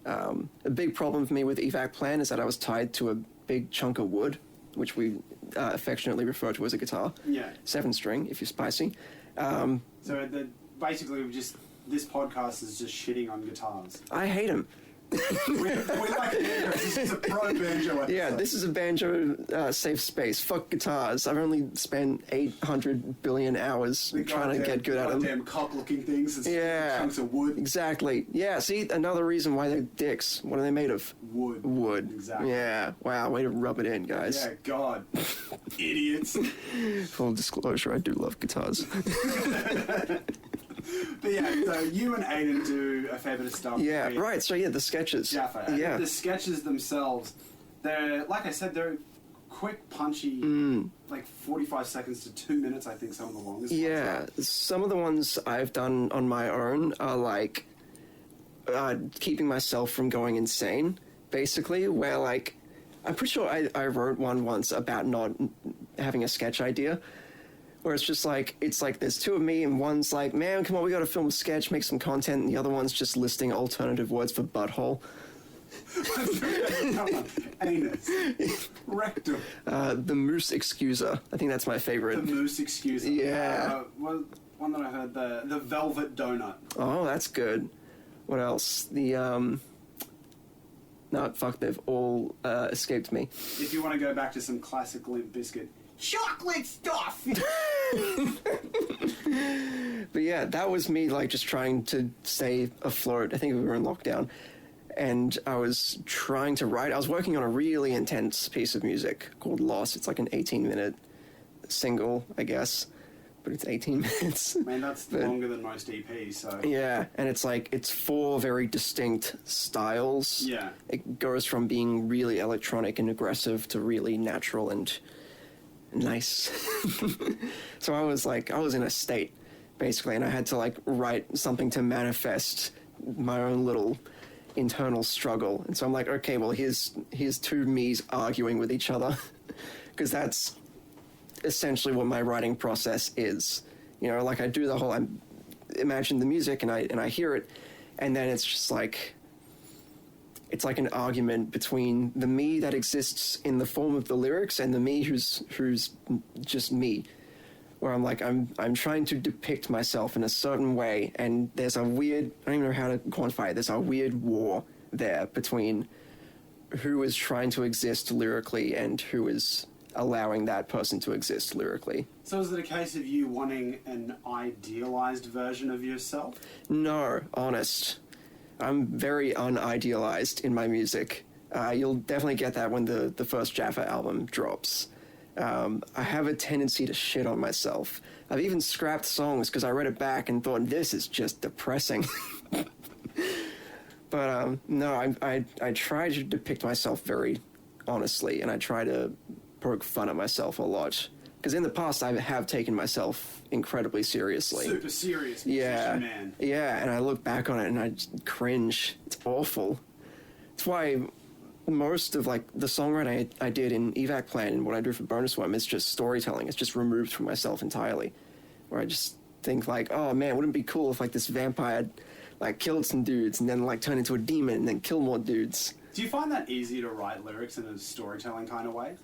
A big problem for me with Evac Plan is that I was tied to a big chunk of wood, which we affectionately refer to as a guitar. Yeah. 7-string, if you're spicy. Basically, this podcast is just shitting on guitars. I hate them. we like banjo. This is a pro banjo episode. Yeah, this is a banjo safe space. Fuck guitars. I've only spent 800 billion hours trying to get good at them. Goddamn cock-looking things. It's Yeah. chunks of wood. Exactly. Yeah, see, another reason why they're dicks. What are they made of? Wood. Wood. Exactly. Yeah. Wow, way to rub it in, guys. Yeah, God. Idiots. Full disclosure, I do love guitars. But yeah, so you and Aiden do a fair bit of stuff. Yeah, with right. So yeah, the sketches. Jaffa. And Yeah. the sketches themselves, they're, like I said, they're quick, punchy, like 45 seconds to 2 minutes, I think, some of the longest ones Yeah, are. some of the ones I've done on my own are like keeping myself from going insane, basically, where like, I'm pretty sure I wrote one once about not having a sketch idea, where it's just like, it's like there's 2 of me and one's like, man, come on, we gotta film a sketch, make some content, and the other one's just listing alternative words for butthole. Come on. Anus. Rectum. The moose excuser. I think that's my The favorite. moose excuser. Yeah. One that I heard, the velvet donut. Oh, that's good. What else? No, fuck, they've all escaped me. If you want to go back to some classic Limp Bizkit, chocolate stuff! But yeah, that was me, like, just trying to stay afloat. I think we were in lockdown. And I was trying to write. I was working on a really intense piece of music called Lost. It's like an 18-minute single, I guess. But it's 18 minutes. Man, that's longer than most EPs, so... Yeah, and it's like, it's 4 very distinct styles. Yeah. It goes from being really electronic and aggressive to really natural and nice. So I was in a state, basically, and I had to, like, write something to manifest my own little internal struggle. And so I'm like, okay, well, here's 2 me's arguing with each other, because that's essentially what my writing process is. You know, like, I do the whole, I imagine the music and I hear it, and then it's just like, it's like an argument between the me that exists in the form of the lyrics and the me who's just me, where I'm like, I'm trying to depict myself in a certain way, and there's a weird, I don't even know how to quantify it, there's a weird war there between who is trying to exist lyrically and who is allowing that person to exist lyrically. So is it a case of you wanting an idealized version of yourself? No, honest. I'm very unidealized in my music. You'll definitely get that when the first Jaffa album drops. I have a tendency to shit on myself. I've even scrapped songs because I read it back and thought, this is just depressing. But no, I try to depict myself very honestly, and I try to poke fun at myself a lot. Because in the past, I have taken myself incredibly seriously. Super serious musician, man. Yeah, and I look back on it and I just cringe. It's awful. It's why most of, like, the songwriting I did in Evac Plan and what I do for Bonus Worm is just storytelling. It's just removed from myself entirely. Where I just think, like, oh man, wouldn't it be cool if, like, this vampire, like, killed some dudes and then, like, turned into a demon and then kill more dudes. Do you find that easy to write lyrics in a storytelling kind of way?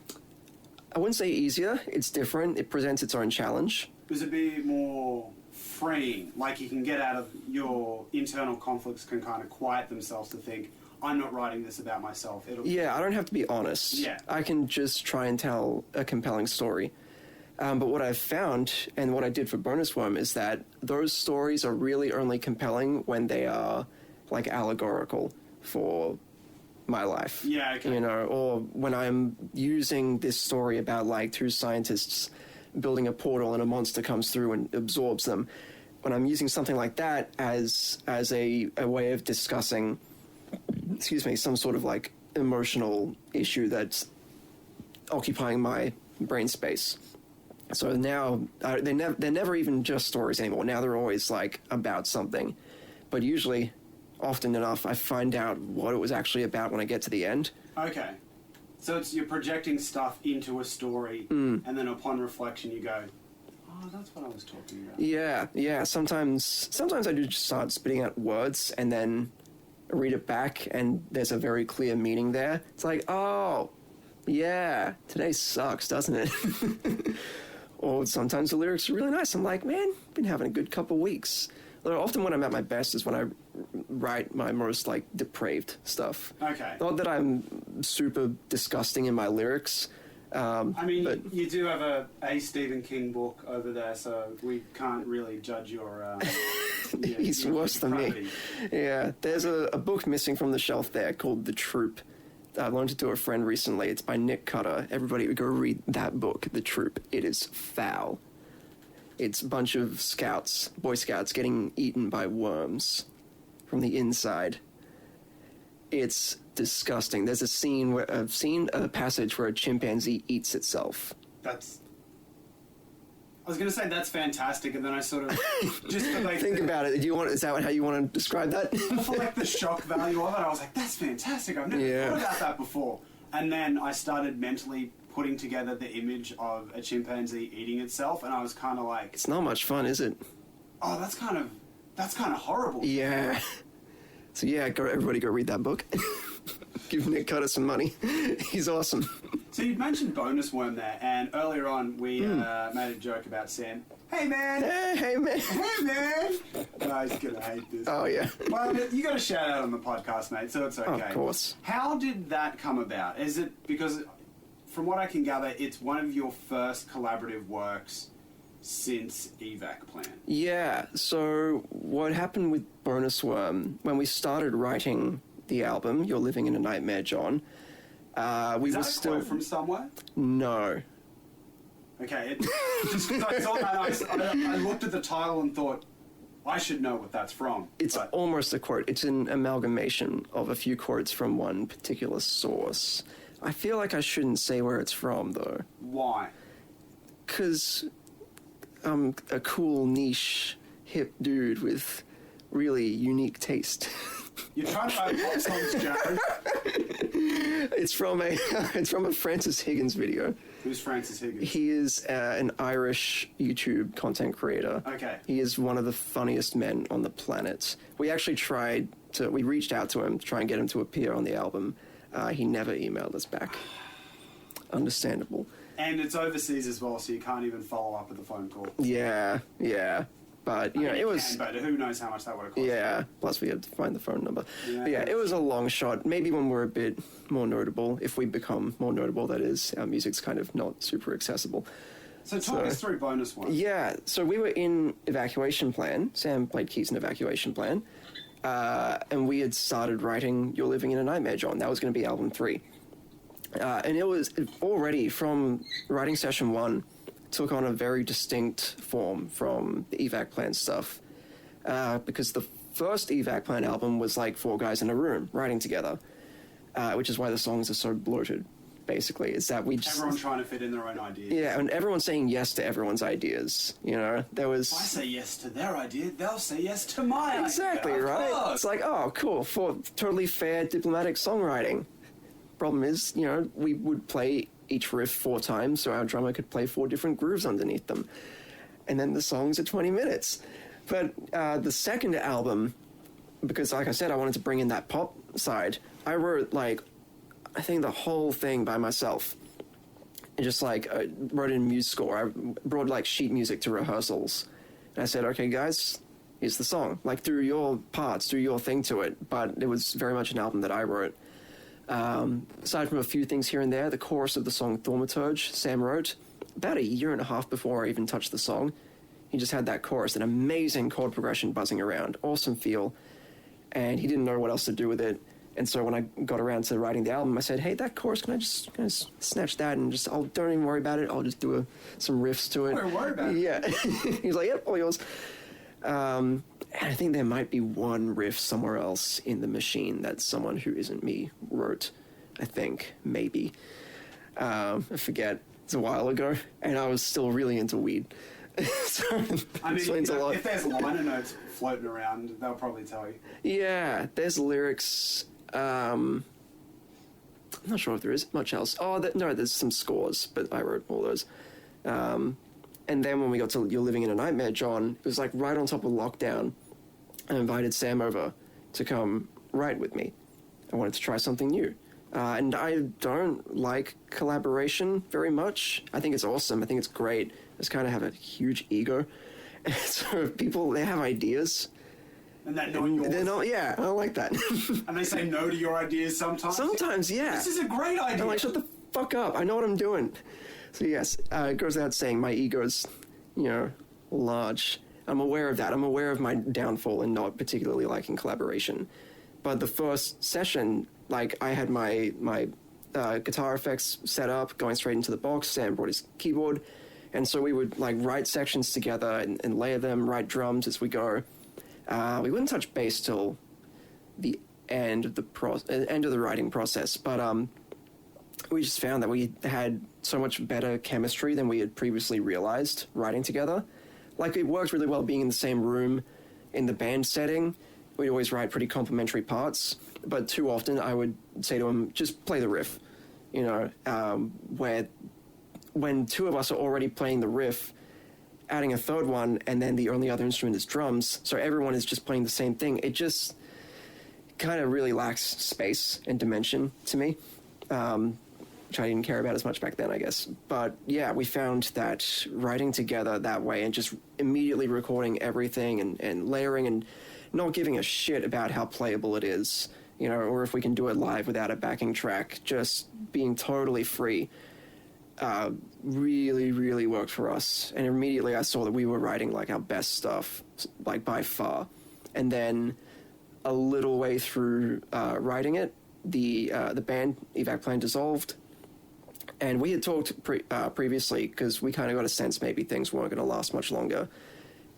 I wouldn't say easier. It's different. It presents its own challenge. Does it be more freeing? Like, you can get out of your internal conflicts, can kind of quiet themselves to think, I'm not writing this about myself. Yeah, I don't have to be honest. Yeah. I can just try and tell a compelling story. But what I've found, and what I did for Bonus Worm, is that those stories are really only compelling when they are, like, allegorical for my life. Yeah, okay. You know, or when I'm using this story about, like, 2 scientists building a portal and a monster comes through and absorbs them. When I'm using something like that as a way of discussing, some sort of, like, emotional issue that's occupying my brain space. So now, they're never even just stories anymore. Now they're always, like, about something. But usually, often enough, I find out what it was actually about when I get to the end. Okay. So you're projecting stuff into a story, and then upon reflection you go, oh, that's what I was talking about. Yeah. Sometimes I do just start spitting out words and then read it back, and there's a very clear meaning there. It's like, oh, yeah, today sucks, doesn't it? Or sometimes the lyrics are really nice. I'm like, man, been having a good couple weeks. Although often when I'm at my best is when I write my most, like, depraved stuff. Okay. Not that I'm super disgusting in my lyrics. I mean, but you do have a Stephen King book over there, so we can't really judge your... he's worse than me. depravity. Yeah, there's a book missing from the shelf there called The Troop. I loaned it to a friend recently. It's by Nick Cutter. Everybody go read that book, The Troop. It is foul. It's a bunch of scouts, Boy Scouts, getting eaten by worms from the inside. It's disgusting. There's a scene where I've seen a passage where a chimpanzee eats itself. I was going to say that's fantastic, and then I sort of just for like Think about it. Is that how you want to describe that? for like the shock value of it, I was like, that's fantastic. I've never thought about that before. And then I started mentally putting together the image of a chimpanzee eating itself, and I was kind of like, It's not much fun, is it? oh, that's kind of horrible. Yeah. So yeah, everybody go read that book. Give Nick Cutter some money. He's awesome. So you mentioned Bonus Worm there, and earlier on we made a joke about Sam. Hey man! Hey man. Hey man! Oh, he's gonna hate this. Oh yeah. Well, you got a shout out on the podcast, mate, so it's okay. Of course. How did that come about? Is it because, from what I can gather, it's one of your first collaborative works since Evac Plan? Yeah. So what happened with Bonus Worm when we started writing the album, You're Living in a Nightmare, John? We Is were that a still quote from somewhere? No. Okay, just because I saw that, I looked at the title and thought, I should know what that's from. It's but almost a quote. It's an amalgamation of a few quotes from one particular source. I feel like I shouldn't say where it's from, though. why? Because I'm a cool, niche, hip dude with really unique taste. You're trying to write pop songs, Jared. It's from a Francis Higgins video. Who's Francis Higgins? He is an Irish YouTube content creator. Okay. He is one of the funniest men on the planet. We actually we reached out to him to try and get him to appear on the album. He never emailed us back. Understandable. And it's overseas as well, so you can't even follow up with a phone call. Yeah. But, it was... But who knows how much that would have cost. Yeah, plus we had to find the phone number. Yeah. But yeah, it was a long shot. Maybe when we're a bit more notable, if we become more notable, that is, our music's kind of not super accessible. So talk us through Bonus One. Yeah, so we were in Evacuation Plan. Sam played keys in Evacuation Plan. And we had started writing You're Living in a Nightmare, John. That was going to be album 3. And it was already from writing session 1, took on a very distinct form from the Evac Plan stuff. Because the first Evac Plan album was like 4 guys in a room writing together, which is why the songs are so bloated, basically. Is that we just... Everyone trying to fit in their own ideas. Yeah, and everyone's saying yes to everyone's ideas, there was... If I say yes to their idea, they'll say yes to my idea. Exactly, Of right? course. It's like, oh, cool, for totally fair diplomatic songwriting. Problem is, we would play each riff 4 times so our drummer could play 4 different grooves underneath them. And then the songs are 20 minutes. But the second album, because like I said, I wanted to bring in that pop side, I wrote, I think the whole thing by myself. And just, I wrote in muse score. I brought, sheet music to rehearsals. And I said, okay, guys, here's the song. Do your parts, do your thing to it. But it was very much an album that I wrote. Aside from a few things here and there, the chorus of the song Thaumaturge, Sam wrote about 1.5 years before I even touched the song. He just had that chorus, an amazing chord progression buzzing around, awesome feel, and he didn't know what else to do with it. And so when I got around to writing the album, I said, hey, that chorus, can I just snatch that and don't even worry about it, I'll just do some riffs to it. Don't worry about it. Yeah. He's like, yep, all yours. And I think there might be one riff somewhere else in the machine that someone who isn't me wrote. I think, maybe. I forget. It's a while ago, and I was still really into weed. So explains a lot. If there's liner notes floating around, they'll probably tell you. Yeah, there's lyrics. I'm not sure if there is much else. Oh, no, there's some scores, but I wrote all those. And then when we got to You're Living in a Nightmare, John, it was like right on top of lockdown. I invited Sam over to come write with me. I wanted to try something new. And I don't like collaboration very much. I think it's awesome. I think it's great. I just kind of have a huge ego. So people, they have ideas. And they're not yours. They're not, yeah, I don't like that. And they say no to your ideas sometimes. Sometimes, yeah. This is a great idea. I'm like, shut the fuck up. I know what I'm doing. So yes, it goes without saying my ego's, large. I'm aware of that. I'm aware of my downfall in not particularly liking collaboration. But the first session, like, I had my guitar effects set up, going straight into the box. Sam brought his keyboard. And so we would, like, write sections together and layer them, write drums as we go. We wouldn't touch bass till the end of the writing process. But we just found that we had so much better chemistry than we had previously realized writing together. Like, it worked really well being in the same room in the band setting. We'd always write pretty complementary parts, but too often I would say to him, just play the riff, where when two of us are already playing the riff, adding a third one, and then the only other instrument is drums, so everyone is just playing the same thing, it just kind of really lacks space and dimension to me, which I didn't care about as much back then, I guess. But yeah, we found that writing together that way and just immediately recording everything and layering and not giving a shit about how playable it is, or if we can do it live without a backing track, just being totally free, really, really worked for us. And immediately I saw that we were writing, like, our best stuff, like, by far. And then a little way through writing it, the band, Evac Plan, dissolved. And we had talked previously, because we kind of got a sense maybe things weren't going to last much longer.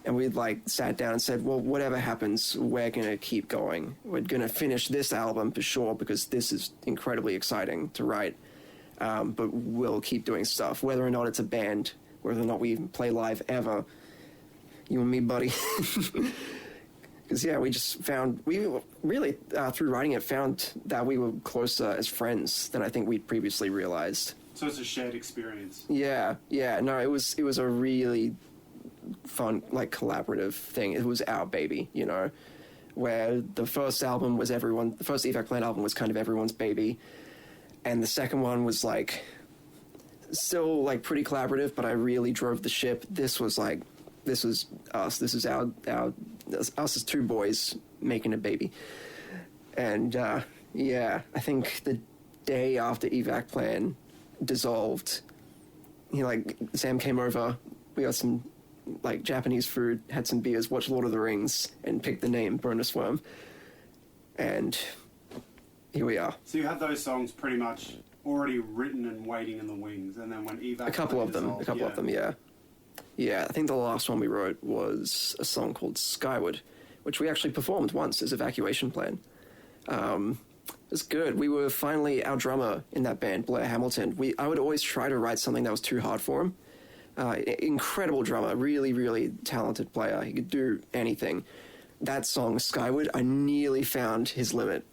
And we'd, like, sat down and said, well, whatever happens, we're going to keep going. We're going to finish this album for sure, because this is incredibly exciting to write. But we'll keep doing stuff, whether or not it's a band, whether or not we even play live ever. You and me, buddy. Because, yeah, we really, through writing it, found that we were closer as friends than I think we'd previously realized. So it's a shared experience. Yeah. No, it was a really fun, like, collaborative thing. It was our baby, where the first Evac Plan album was kind of everyone's baby. And the second one was, like, still, like, pretty collaborative, but I really drove the ship. This was us. This is us as two boys making a baby. And, yeah, I think the day after Evac Plan dissolved, Sam came over, we got some, like, Japanese food, had some beers, watched Lord of the Rings, and picked the name Bonus Worm. And here we are. So you had those songs pretty much already written and waiting in the wings, and then when Evac... A couple of them, yeah. Yeah, I think the last one we wrote was a song called Skyward, which we actually performed once as Evacuation Plan. It was good. We were finally, our drummer in that band, Blair Hamilton, I would always try to write something that was too hard for him. Incredible drummer, really, really talented player. He could do anything. That song, Skyward, I nearly found his limit.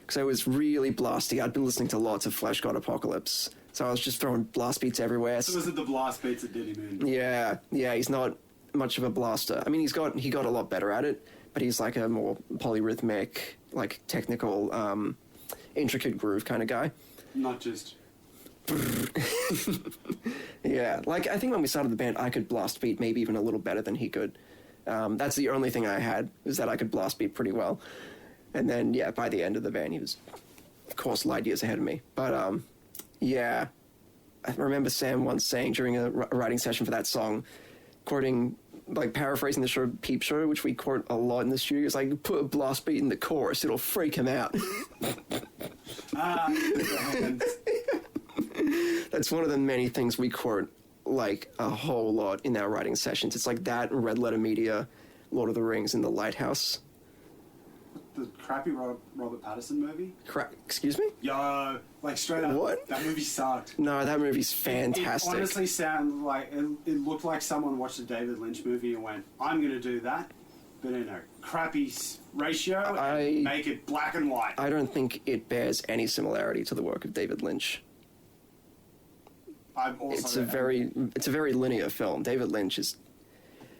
Because I was really blasty. I'd been listening to lots of Flesh God Apocalypse. So I was just throwing blast beats everywhere. So was it the blast beats that did him in? Yeah, he's not much of a blaster. I mean, he got a lot better at it, but he's like a more polyrhythmic, like, technical, intricate groove kind of guy. Not just... Yeah, like, I think when we started the band, I could blast beat maybe even a little better than he could. That's the only thing I had, is that I could blast beat pretty well. And then, yeah, by the end of the band, he was, of course, light years ahead of me. But, yeah, I remember Sam once saying during a writing session for that song, quoting, like, paraphrasing the show Peep Show, which we quote a lot in the studio, is like, put a blast beat in the chorus, it'll freak him out. That's one of the many things we quote, like, a whole lot in our writing sessions. It's like that, Red Letter Media, Lord of the Rings, and The Lighthouse. The crappy Robert Pattinson movie? Excuse me? Yo, like, straight up. What? That movie sucked. No, that movie's fantastic. It honestly sounded like... It looked like someone watched a David Lynch movie and went, I'm going to do that. but in a crappy ratio and make it black and white. I don't think it bears any similarity to the work of David Lynch. It's a very linear film. David Lynch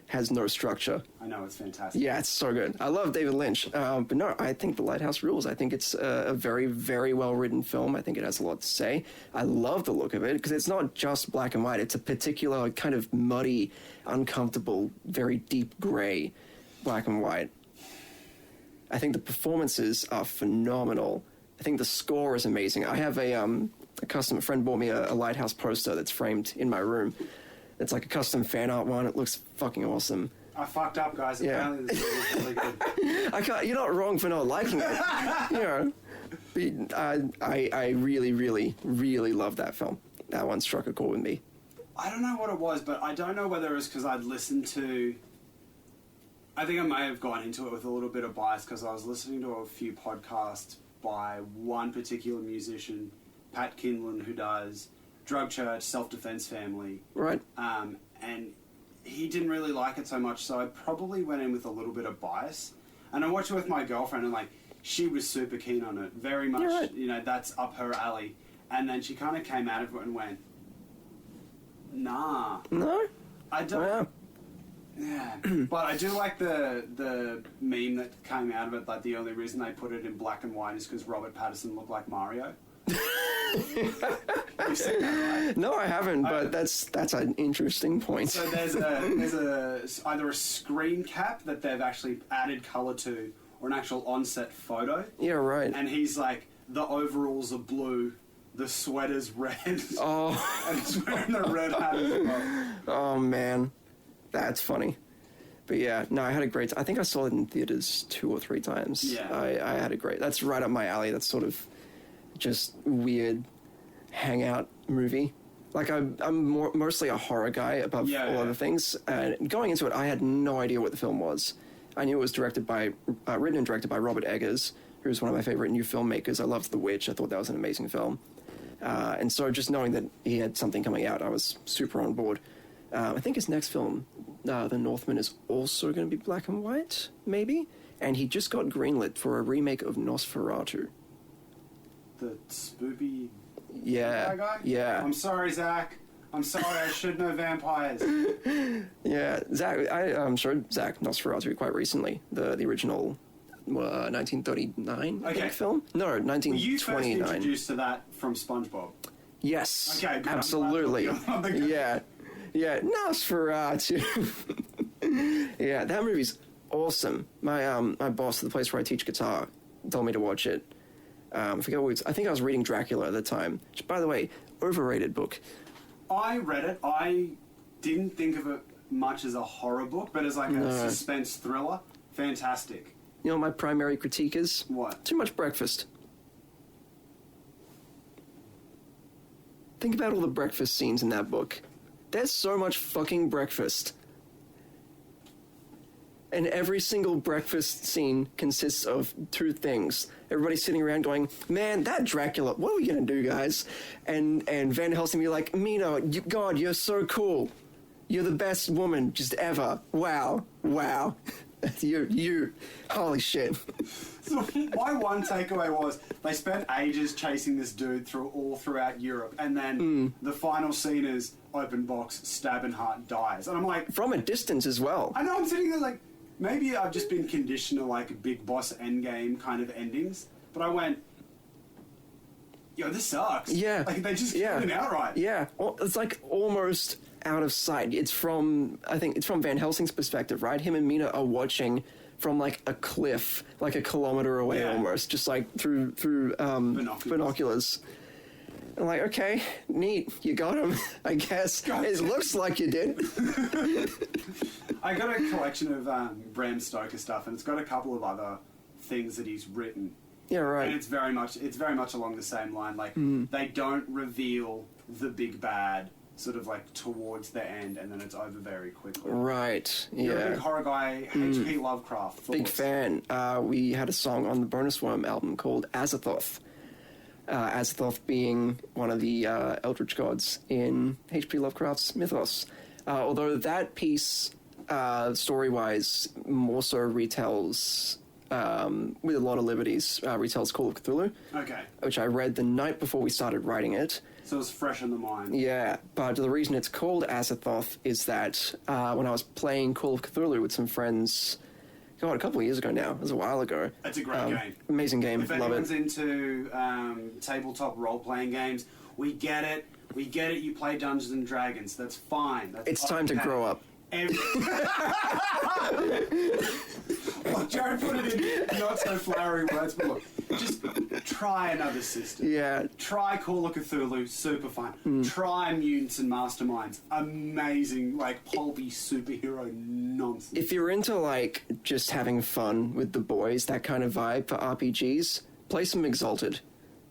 has no structure. I know, it's fantastic. Yeah, it's so good. I love David Lynch. But no, I think The Lighthouse rules. I think it's a very, very well-written film. I think it has a lot to say. I love the look of it, because it's not just black and white. It's a particular kind of muddy, uncomfortable, very deep gray black and white. I think the performances are phenomenal. I think the score is amazing. I have a customer friend bought me a Lighthouse poster that's framed in my room. It's like a custom fan art one. It looks fucking awesome. I fucked up, guys. Yeah. Apparently this is really good. You're not wrong for not liking it. You know, but I really, really, really love that film. That one struck a chord with me. I don't know what it was, but I don't know whether it was because I'd listened to... I think I may have gone into it with a little bit of bias, because I was listening to a few podcasts by one particular musician, Pat Kinlan, who does Drug Church, Self-Defense Family. Right. And he didn't really like it so much, so I probably went in with a little bit of bias. And I watched it with my girlfriend, and, like, she was super keen on it. Very much, right. You know, that's up her alley. And then she kind of came out of it and went, nah. No? I don't... Wow. Yeah. But I do like the meme that came out of it, like the only reason they put it in black and white is because Robert Pattinson looked like Mario. You've seen that, right? No, I haven't, but that's an interesting point. So there's either a screen cap that they've actually added colour to, or an actual on-set photo. Yeah, right. And he's like, the overalls are blue, the sweater's red. Oh. And he's wearing the red hat as well. Oh, man. That's funny. But yeah, no, I had a great... I think I saw it in theaters 2 or 3 times. Yeah. I had a great... That's right up my alley. That's sort of just weird hangout movie. Like, I'm mostly a horror guy above all other things. And going into it, I had no idea what the film was. I knew it was written and directed by Robert Eggers, who's one of my favorite new filmmakers. I loved The Witch. I thought that was an amazing film. And so just knowing that he had something coming out, I was super on board. I think his next film, The Northman, is also going to be black and white, maybe? And he just got greenlit for a remake of Nosferatu. The spoopy guy? Yeah. I'm sorry, Zach. I'm sorry, I should know vampires. Yeah, Zach, I'm sure Zach Nosferatu quite recently. The original 1939 I think, film? No, 1929. Were you first introduced to that from SpongeBob? Yes, okay, good. absolutely. Yeah. Yeah, Nosferatu. Yeah, that movie's awesome. My boss at the place where I teach guitar told me to watch it. I forget what I think I was reading Dracula at the time. Which, by the way, overrated book. I read it. I didn't think of it much as a horror book, but as like a suspense thriller. Fantastic. You know what my primary critique is? What? Too much breakfast. Think about all the breakfast scenes in that book. There's so much fucking breakfast. And every single breakfast scene consists of 2 things. Everybody's sitting around going, man, that Dracula, what are we going to do, guys? And Van Helsing be like, Mina, God, you're so cool. You're the best woman just ever. Wow. you. Holy shit. So my one takeaway was they spent ages chasing this dude throughout Europe, and then the final scene is open box, stab and heart dies. And I'm like... From a distance as well. I know, I'm sitting there like... Maybe I've just been conditioned to like Big Boss Endgame kind of endings, but I went, yo, this sucks. Yeah. Like they just killed him outright. Yeah. Well, it's like almost out of sight. I think it's from Van Helsing's perspective, right? Him and Mina are watching from like a cliff, like a kilometer away almost, just like through binoculars. I'm like, okay, neat, you got him, I guess. It looks like you did. I got a collection of Bram Stoker stuff, and it's got a couple of other things that he's written. Yeah, right. And it's very much along the same line. Like they don't reveal the big bad sort of like towards the end, and then it's over very quickly. Right. Yeah. You're a big horror guy. H.P. Lovecraft. Thoughts? Big fan. We had a song on the Bonus Worm album called Azathoth. Azathoth being one of the eldritch gods in H.P. Lovecraft's mythos. Although that piece story-wise, more so retells, with a lot of liberties, retells Call of Cthulhu. Okay. Which I read the night before we started writing it. So it's fresh in the mind. Yeah, but the reason it's called Azathoth is that when I was playing Call of Cthulhu with some friends, God, a couple of years ago now, it was a while ago. It's a great game. Amazing game, If love anyone's it. into tabletop role-playing games, we get it. We get it. You play Dungeons and Dragons. That's fine. That's It's time to okay. grow up. Look, Jared put it in not so flowery words, but look, just try another system. Yeah. Try Call of Cthulhu, super fun. Try Mutants and Masterminds, amazing, like pulpy superhero nonsense. If you're into, like, just having fun with the boys, that kind of vibe for RPGs, play some Exalted.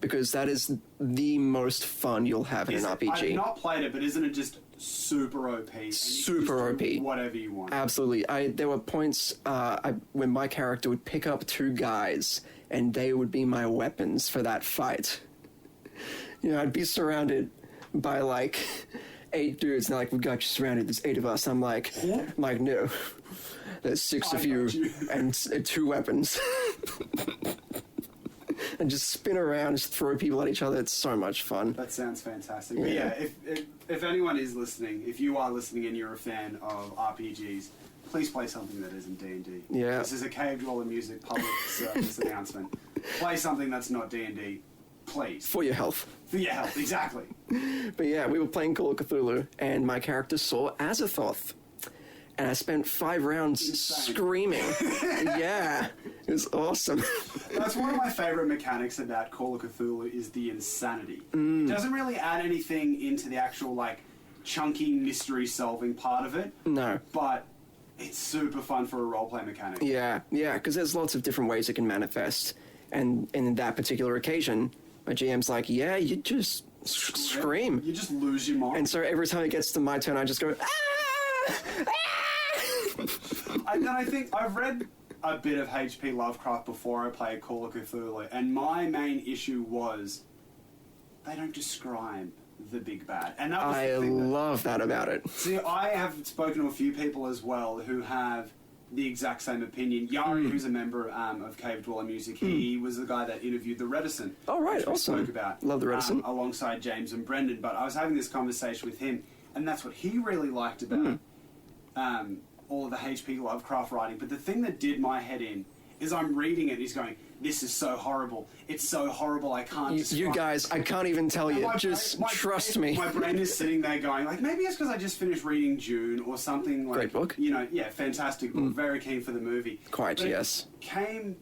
Because that is the most fun you'll have in an RPG. I've not played it, but isn't it just super OP? And you Super can just do OP. Whatever you want. Absolutely. There were points when my character would pick up 2 guys, and they would be my weapons for that fight. You know, I'd be surrounded by, like, 8 dudes, and they're like, "We got you surrounded, there's 8 of us." I'm like, no, there's 6 of you, and 2 weapons. And just spin around, just throw people at each other. It's so much fun. That sounds fantastic. Yeah. But yeah, if anyone is listening, if you are listening and you're a fan of RPGs, please play something that isn't D&D. Yeah. This is a Cave Dweller Music public service announcement. Play something that's not D&D, please. For your health. For your health, exactly. But yeah, we were playing Call of Cthulhu, and my character saw Azathoth. And I spent 5 rounds Insane. screaming. Yeah, it was awesome. That's one of my favourite mechanics about Call of Cthulhu is the insanity. It doesn't really add anything into the actual, like, chunky mystery-solving part of it. No. But it's super fun for a role-play mechanic. Yeah, because there's lots of different ways it can manifest. And in that particular occasion, my GM's like, yeah, you just scream. You just lose your mind. And so every time it gets to my turn, I just go, ah! And I think I've read a bit of H.P. Lovecraft before I played Call of Cthulhu, and my main issue was they don't describe the big bad. And that was I the thing love that about it. See, I have spoken to a few people as well who have the exact same opinion. Yari, who's a member of Cave Dweller Music, he was the guy that interviewed the Reticent. Oh, right, which we awesome. spoke about. Love the Reticent. Alongside James and Brendan. But I was having this conversation with him, and that's what he really liked about all of the H.P. Lovecraft writing. But the thing that did my head in is I'm reading it and he's going, this is so horrible. It's so horrible, I can't describe. You guys, I can't even tell And you. my Just brain- my trust brain- me. My brain is sitting there going, like, maybe it's because I just finished reading June or something. Like, Great book. You know, yeah, fantastic book. Very keen for the movie. Quite, But it yes. Came,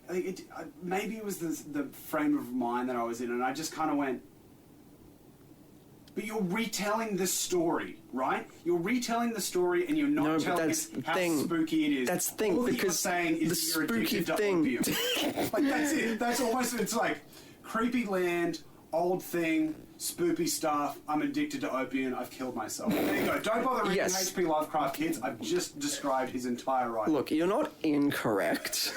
like, maybe it was the frame of mind that I was in, and I just kind of went, but you're retelling the story, right? You're retelling the story, and you're No, not but telling that's us the how thing. spooky it is. That's the thing, All that because you're saying is the that you're spooky addicted to thing- opium. Like, that's it. That's almost, it's like, creepy land, old thing, spoopy stuff, I'm addicted to opium, I've killed myself. There you go. Don't bother reading Yes. H.P. Lovecraft, kids. I've just described his entire writing. Look, you're not incorrect.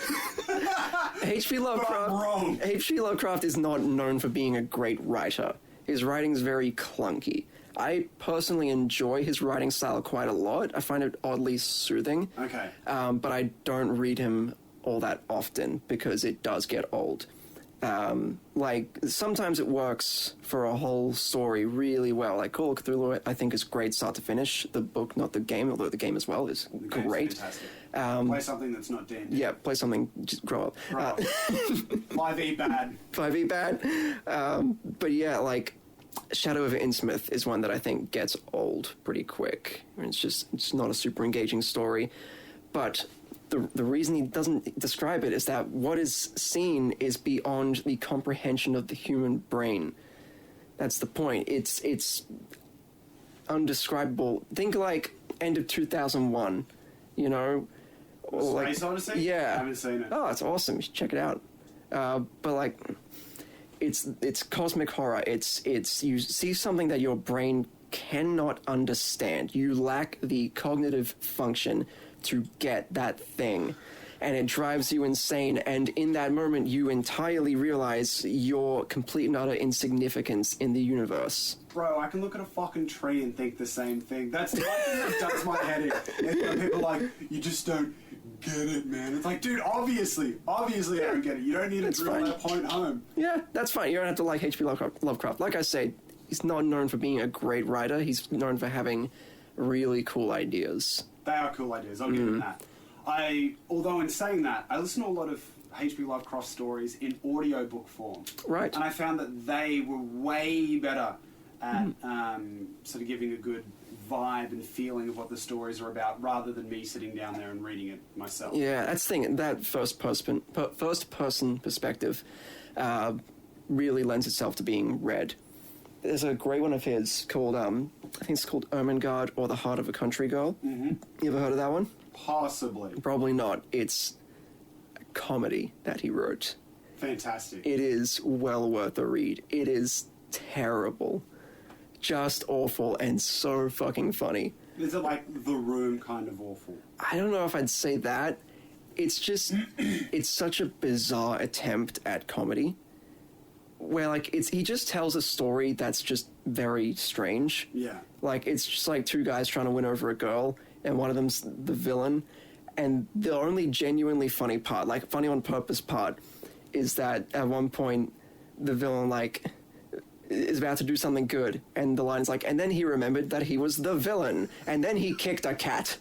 H.P. Lovecraft. wrong. H.P. Lovecraft is not known for being a great writer. His writing's very clunky. I personally enjoy his writing style quite a lot. I find it oddly soothing. Okay. But I don't read him all that often because it does get old. Like, sometimes it works for a whole story really well. Like, Call of Cthulhu, I think, is great start to finish. The book, not the game, although the game as well is The game's great. fantastic. Play something that's not D&D. Yeah, play something, just grow up. Right. 5e bad. 5e bad. But yeah, like, Shadow of Innsmouth is one that I think gets old pretty quick. I mean, it's not a super engaging story. But the reason he doesn't describe it is that what is seen is beyond the comprehension of the human brain. That's the point. It's undescribable. Think like end of 2001, you know? Or Space Odyssey? Yeah. I haven't seen it. Oh, it's awesome. You should check it out. But like, it's cosmic horror. It's you see something that your brain cannot understand. You lack the cognitive function to get that thing. and it drives you insane. And in that moment, you entirely realize your complete and utter insignificance in the universe. Bro, I can look at a fucking tree and think the same thing. That's the one thing that does my head in. It's when people are like, you just don't get it, man. It's like, dude, obviously I don't get it. You don't need to drill that point home. Yeah, that's fine. You don't have to like H.P. Lovecraft. Like I say, he's not known for being a great writer. He's known for having really cool ideas. They are cool ideas, I'll give him that. Although in saying that, I listen to a lot of H.P. Lovecraft stories in audiobook form. Right. And I found that they were way better at sort of giving a good vibe and feeling of what the stories are about, rather than me sitting down there and reading it myself. Yeah, that's the thing. That first person perspective really lends itself to being read. There's a great one of his called, I think it's called Ermengarde or The Heart of a Country Girl. Mm-hmm. You ever heard of that one? Possibly. Probably not. It's a comedy that he wrote. Fantastic. It is well worth a read. It is terrible. Just awful and so fucking funny. Is it like The Room kind of awful? I don't know if I'd say that. It's just, it's such a bizarre attempt at comedy. Where, like, he just tells a story that's just very strange. Yeah. Like, it's just like two guys trying to win over a girl, and one of them's the villain. And the only genuinely funny part, like, funny on purpose part, is that at one point, the villain, like, is about to do something good, and the line's like, and then he remembered that he was the villain, and then he kicked a cat.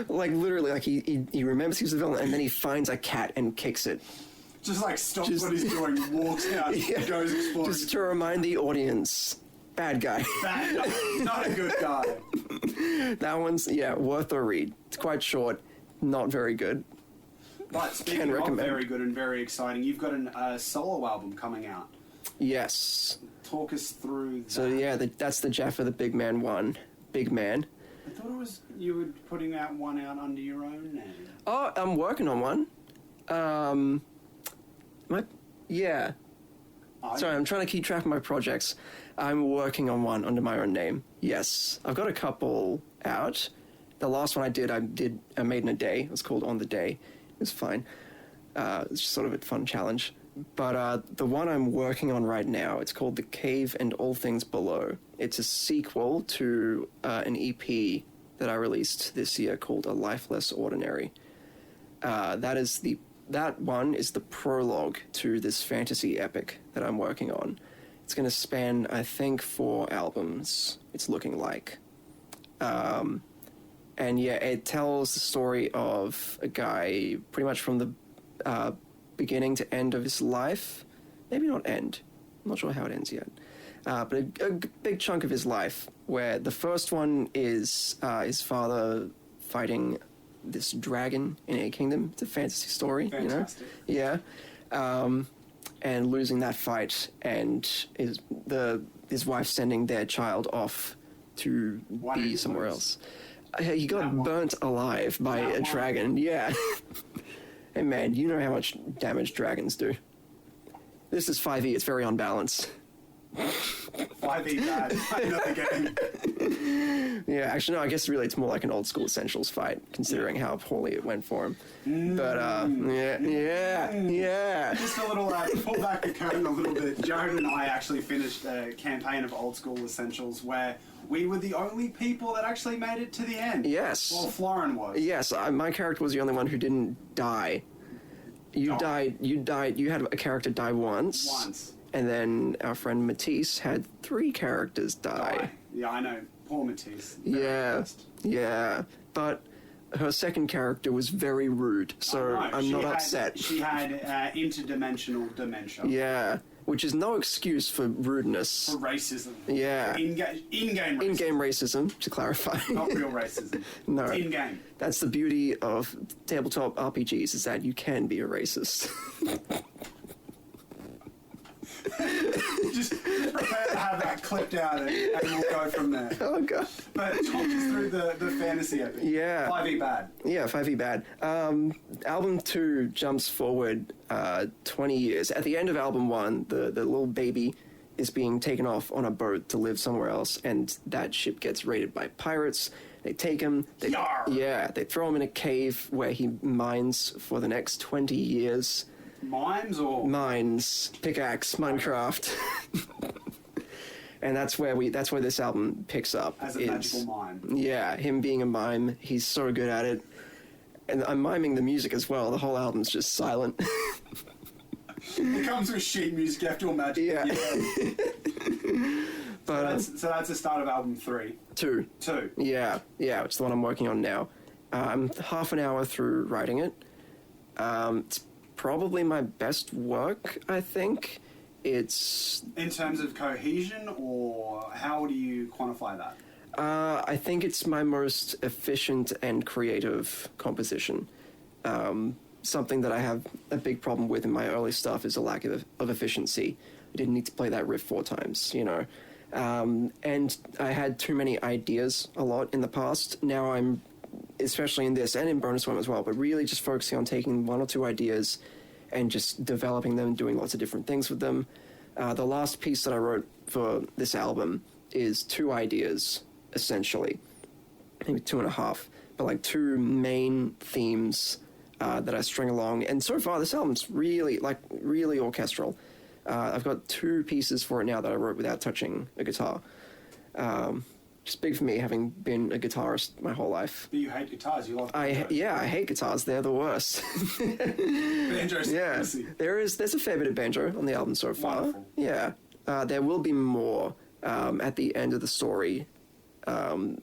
Like, literally, like, he remembers he's the villain, and then he finds a cat and kicks it. Just, like, stops what he's doing, walks out, goes exploring. Just to remind the audience, bad guy. Bad guy, not a good guy. That one's, worth a read. It's quite short, not very good. But speaking of very good and very exciting, you've got a solo album coming out. Yes. Talk us through that. So, that's the Jaffa The Big Man one. Big Man. I thought it was you were putting one out under your own name. Oh, I'm working on one. Sorry, I'm trying to keep track of my projects. I'm working on one under my own name. Yes. I've got a couple out. The last one I made in a day. It was called On the Day. It was fine. It's just sort of a fun challenge. But the one I'm working on right now, it's called The Cave and All Things Below. It's a sequel to an EP that I released this year called A Life Less Ordinary. That one is the prologue to this fantasy epic that I'm working on. It's going to span, I think, 4 albums, it's looking like. And it tells the story of a guy pretty much from the beginning to end of his life. Maybe not end. I'm not sure how it ends yet. But a big chunk of his life, where the first one is his father fighting this dragon in a kingdom. It's a fantasy story, Fantastic. you know? Yeah. And losing that fight, and his wife sending their child off to be somewhere else. He got burnt alive by a dragon, yeah. Hey man, you know how much damage dragons do. This is 5e, it's very unbalanced. 5e bad, another game. Yeah, actually no, I guess really it's more like an old school Essentials fight, considering how poorly it went for him. But yeah. Just a little, pull back the curtain a little bit. Jared and I actually finished a campaign of Old School Essentials where we were the only people that actually made it to the end. Yes. Well, Florin was. Yes, my character was the only one who didn't die. You died, you had a character die once. And then our friend Matisse had 3 characters die. Yeah, I know. Poor Matisse. Yeah. But her second character was very rude, so I'm not upset. She had interdimensional dementia. Yeah, which is no excuse for rudeness. For racism. Yeah. In-game racism. In-game racism, to clarify. Not real racism. No. It's in-game. That's the beauty of tabletop RPGs, is that you can be a racist. Just prepare to have that clipped out and we'll go from there. Oh, God. But talk us through the fantasy epic. Yeah. 5e bad. Yeah, 5e bad. Album 2 jumps forward 20 years. At the end of album 1, the little baby is being taken off on a boat to live somewhere else, and that ship gets raided by pirates. They take him. Yarr! Yeah, they throw him in a cave where he mines for the next 20 years. Mimes or Mines, pickaxe, Minecraft. And that's where this album picks up. as a magical mime? Yeah, him being a mime, he's so good at it. And I'm miming the music as well. The whole album's just silent. It comes with sheet music. You have to imagine. Yeah. But So that's the start of album 3. 2. 2. Yeah, it's the one I'm working on now. I'm half an hour through writing it. It's probably my best work, I think. It's... In terms of cohesion, or how do you quantify that? I think it's my most efficient and creative composition. Something that I have a big problem with in my early stuff is a lack of efficiency. I didn't need to play that riff 4 times, you know. And I had too many ideas a lot in the past. Now I'm, especially in this and in Bonus One as well, but really just focusing on taking 1 or 2 ideas and just developing them, doing lots of different things with them. The last piece that I wrote for this album is 2 ideas, essentially. Maybe 2.5, but like 2 main themes that I string along. And so far, this album's really orchestral. I've got 2 pieces for it now that I wrote without touching a guitar. Just big for me, having been a guitarist my whole life. But you hate guitars. You love banjos. I hate guitars. They're the worst. Banjos. Yeah, there's a fair bit of banjo on the album so far. Wonderful. Yeah, there will be more at the end of the story.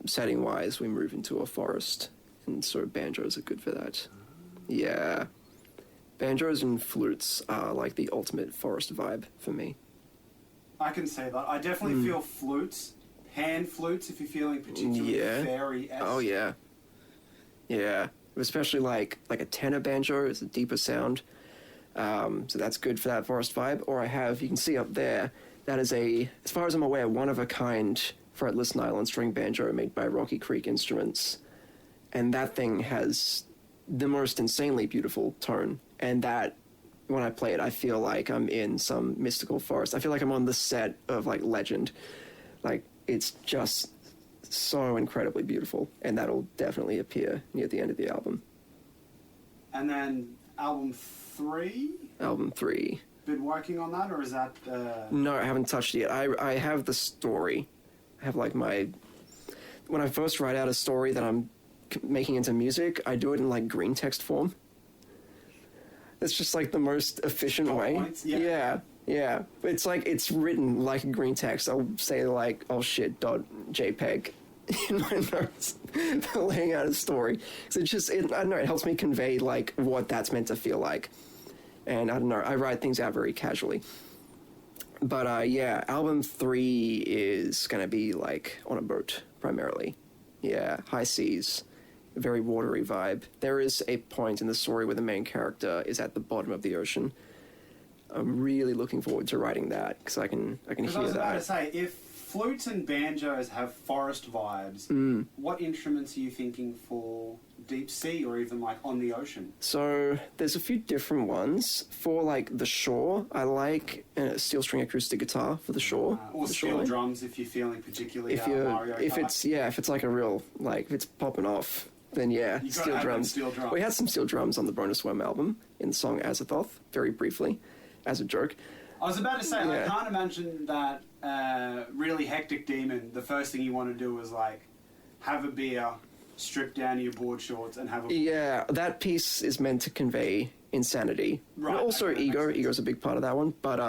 Setting-wise, we move into a forest, and so banjos are good for that. Yeah. Banjos and flutes are like the ultimate forest vibe for me. I can say that. I definitely feel flutes, pan flutes, if you're feeling particularly fairy-esque. Oh yeah. Yeah. Especially like a tenor banjo is a deeper sound. So that's good for that forest vibe. Or you can see up there, that is as far as I'm aware, one of a kind fretless nylon string banjo made by Rocky Creek Instruments. And that thing has the most insanely beautiful tone. And that, when I play it, I feel like I'm in some mystical forest. I feel like I'm on the set of, like, Legend. Like, it's just so incredibly beautiful. And that'll definitely appear near the end of the album. And then album 3? Album 3. Been working on that, or is that... No, I haven't touched it yet. I have the story. I have, like, when I first write out a story that I'm making into music, I do it in, like, green text form. It's just like the most efficient way. Points, yeah. Yeah. It's like, it's written like a green text. I'll say like, oh shit, .jpg in my notes for laying out a story. So I don't know, it helps me convey like what that's meant to feel like. And I don't know, I write things out very casually. But album 3 is gonna be like on a boat primarily. Yeah, high seas. Very watery vibe. There is a point in the story where the main character is at the bottom of the ocean. I'm really looking forward to writing that because I can hear that. I was about to say, if flutes and banjos have forest vibes, what instruments are you thinking for deep sea or even like on the ocean? So there's a few different ones. For like the shore, I like a steel string acoustic guitar for the shore. Or the steel shoreline. drums if you're feeling particularly Mario Kart. If it's like a real, like, if it's popping off, then yeah, You gotta steel have them drums. steel drums. We had some steel drums on the Bonus Worm album in the song Azathoth, very briefly, as a joke. I was about to say, I Yeah. can't imagine that really hectic demon, the first thing you want to do is like have a beer, strip down your board shorts and have a... Yeah, that piece is meant to convey insanity. Right, And also okay, that ego. makes sense. Ego's a big part of that one. But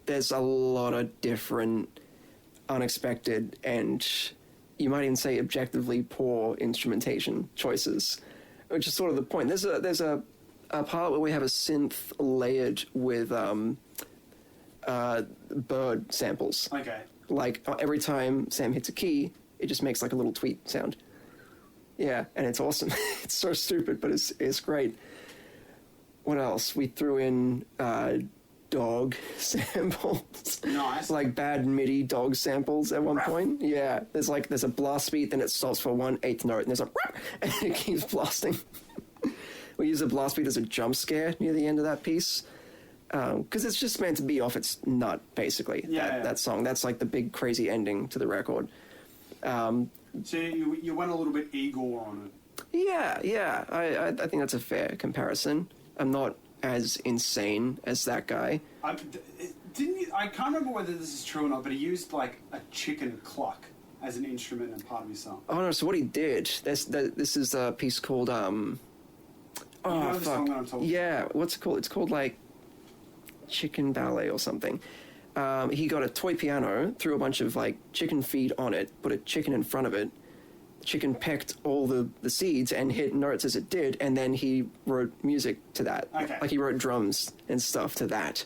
there's a lot of different unexpected and you might even say objectively poor instrumentation choices, which is sort of the point. There's a part where we have a synth layered with bird samples. Okay. Like every time Sam hits a key, it just makes like a little tweet sound. Yeah, and it's awesome. It's so stupid, but it's great. What else? We threw in dog samples. Nice. Like bad MIDI dog samples at one point. Yeah, there's a blast beat, then it stops for 1/8 note, and there's a and it keeps blasting. We use a blast beat as a jump scare near the end of that piece. Because it's just meant to be off its nut, basically. Yeah. That song. That's like the big crazy ending to the record. So you went a little bit Igor on it. Yeah. I think that's a fair comparison. I'm not as insane as that guy. I can't remember whether this is true or not, but he used like a chicken cluck as an instrument in part of his song. Oh no! So what he did? This is a piece called You know the song that I'm talking Yeah, what's it called? It's called like Chicken Ballet or something. He got a toy piano, threw a bunch of like chicken feed on it, put a chicken in front of it. The chicken pecked all the seeds and hit notes as it did, and then he wrote music to that. Okay. Like he wrote drums and stuff to that.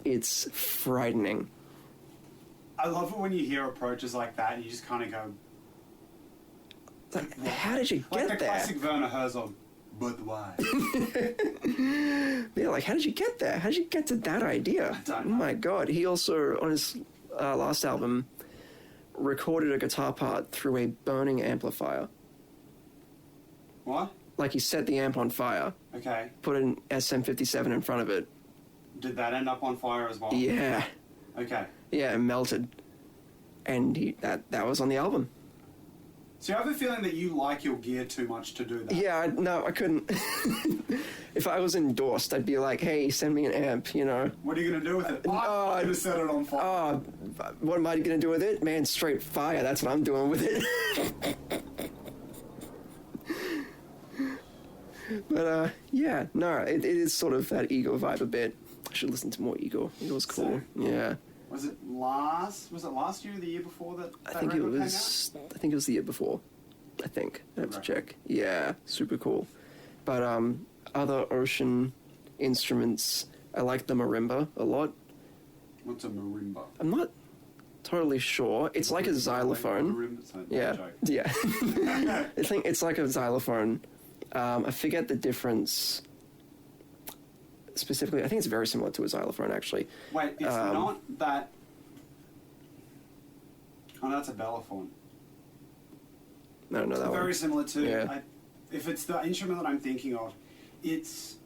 It's frightening. I love it when you hear approaches like that and you just kind of go... Like, how did you get like the there? classic Werner Herzog, but why? Yeah, like, how did you get there? How did you get to that idea? I don't Oh know. my god. He also, on his last album, recorded a guitar part through a burning amplifier. What? Like, he set the amp on fire, Okay. put an SM57 in front of it. Did that end up on fire as well? Yeah. Okay. Yeah, it melted. And that was on the album. So you have a feeling that you like your gear too much to do that? Yeah, no, I couldn't. If I was endorsed, I'd be like, hey, send me an amp, you know. What are you going to do with it? I'm going to set it on fire. Oh, what am I going to do with it? Man, straight fire. That's what I'm doing with it. But, yeah, no, it is sort of that Ego vibe a bit. I should listen to more Ego. It was cool. Yeah. Was it last year or the year before that I think it record was the year before. I think. I have to Right. check. Yeah, super cool. But other ocean instruments, I like the marimba a lot. came out? What's a marimba? I'm not totally sure. It's like a xylophone. Marimba? Sorry, Yeah, joke. yeah. I think it's like a xylophone. I forget the difference specifically. I think it's very similar to a xylophone, actually. Wait, it's not that... Oh, no, that's a bellophone. No, that one. Very similar to... Yeah. If it's the instrument that I'm thinking of, it's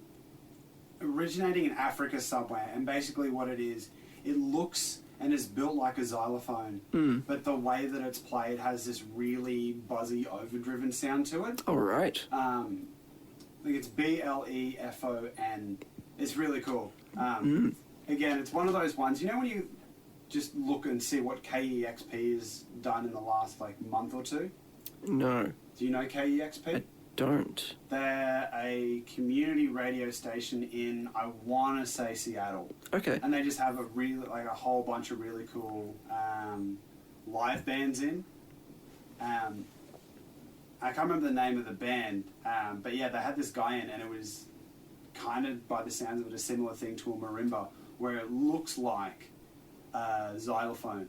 originating in Africa somewhere, and basically what it is, it looks and is built like a xylophone, but the way that it's played has this really buzzy, overdriven sound to it. All right. I think it's BLEFON. It's really cool. Again, it's one of those ones, you know when you just look and see what KEXP has done in the last like month or two? No, Do you know KEXP? I don't. They're a community radio station in, I want to say, Seattle. Okay. And they just have a whole bunch of really cool live bands in. I can't remember the name of the band, but yeah, they had this guy in, and it was kind of, by the sounds of it, a similar thing to a marimba, where it looks like a xylophone.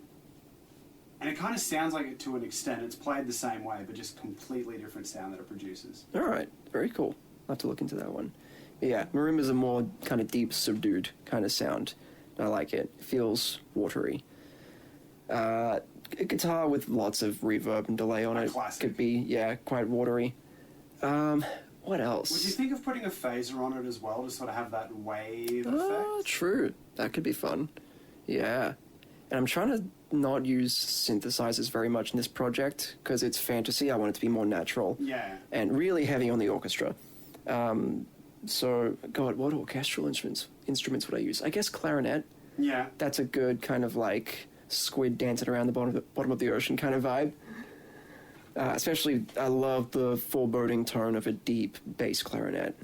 And it kind of sounds like it to an extent. It's played the same way, but just completely different sound that it produces. All right. Very cool. I'll have to look into that one. But yeah, marimba's a more kind of deep, subdued kind of sound. I like it. It feels watery. A guitar with lots of reverb and delay on it Classic. could be, yeah, quite watery. What else? Would you think of putting a phaser on it as well, to sort of have that wave Oh, effect? true. That could be fun. Yeah. And I'm trying to not use synthesizers very much in this project because it's fantasy. I want it to be more natural. Yeah. And really heavy on the orchestra. So, God, what orchestral instruments would I use? I guess clarinet. Yeah. That's a good kind of like squid dancing around the bottom of the ocean kind of vibe. Especially, I love the foreboding tone of a deep bass clarinet.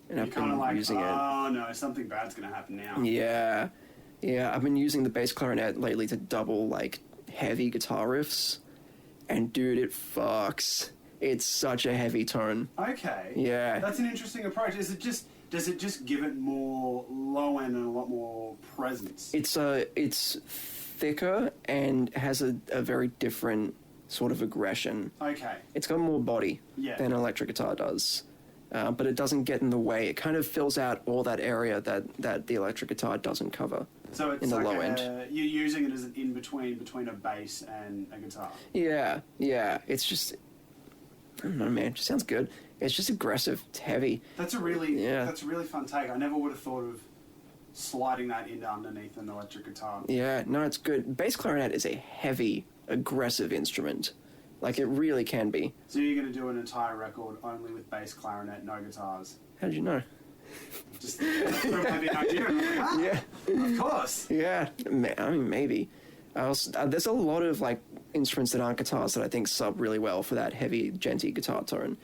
And You're I've kind of been like, using it. oh no, something bad's going to happen now. Yeah. Yeah, I've been using the bass clarinet lately to double, like, heavy guitar riffs. And, dude, it fucks. It's such a heavy tone. Okay. Yeah. That's an interesting approach. Does it just give it more low end and a lot more presence? It's thicker and has a very different sort of aggression. Okay. It's got more body Yeah. than an electric guitar does. But it doesn't get in the way. It kind of fills out all that area that the electric guitar doesn't cover. So it's in the like low end. You're using it as an in-between a bass and a guitar. Yeah. It's just, I don't know, man. It just sounds good. It's just aggressive. It's heavy. That's a really fun take. I never would have thought of sliding that into underneath an electric guitar. Yeah, no, it's good. Bass clarinet is a heavy, aggressive instrument. Like, it really can be. So you're going to do an entire record only with bass, clarinet, no guitars? How did you know? Just that's probably an idea. I'm like, wow, Yeah. of course. Yeah, I mean, maybe. There's a lot of, like, instruments that aren't guitars that I think sub really well for that heavy, djenty guitar tone.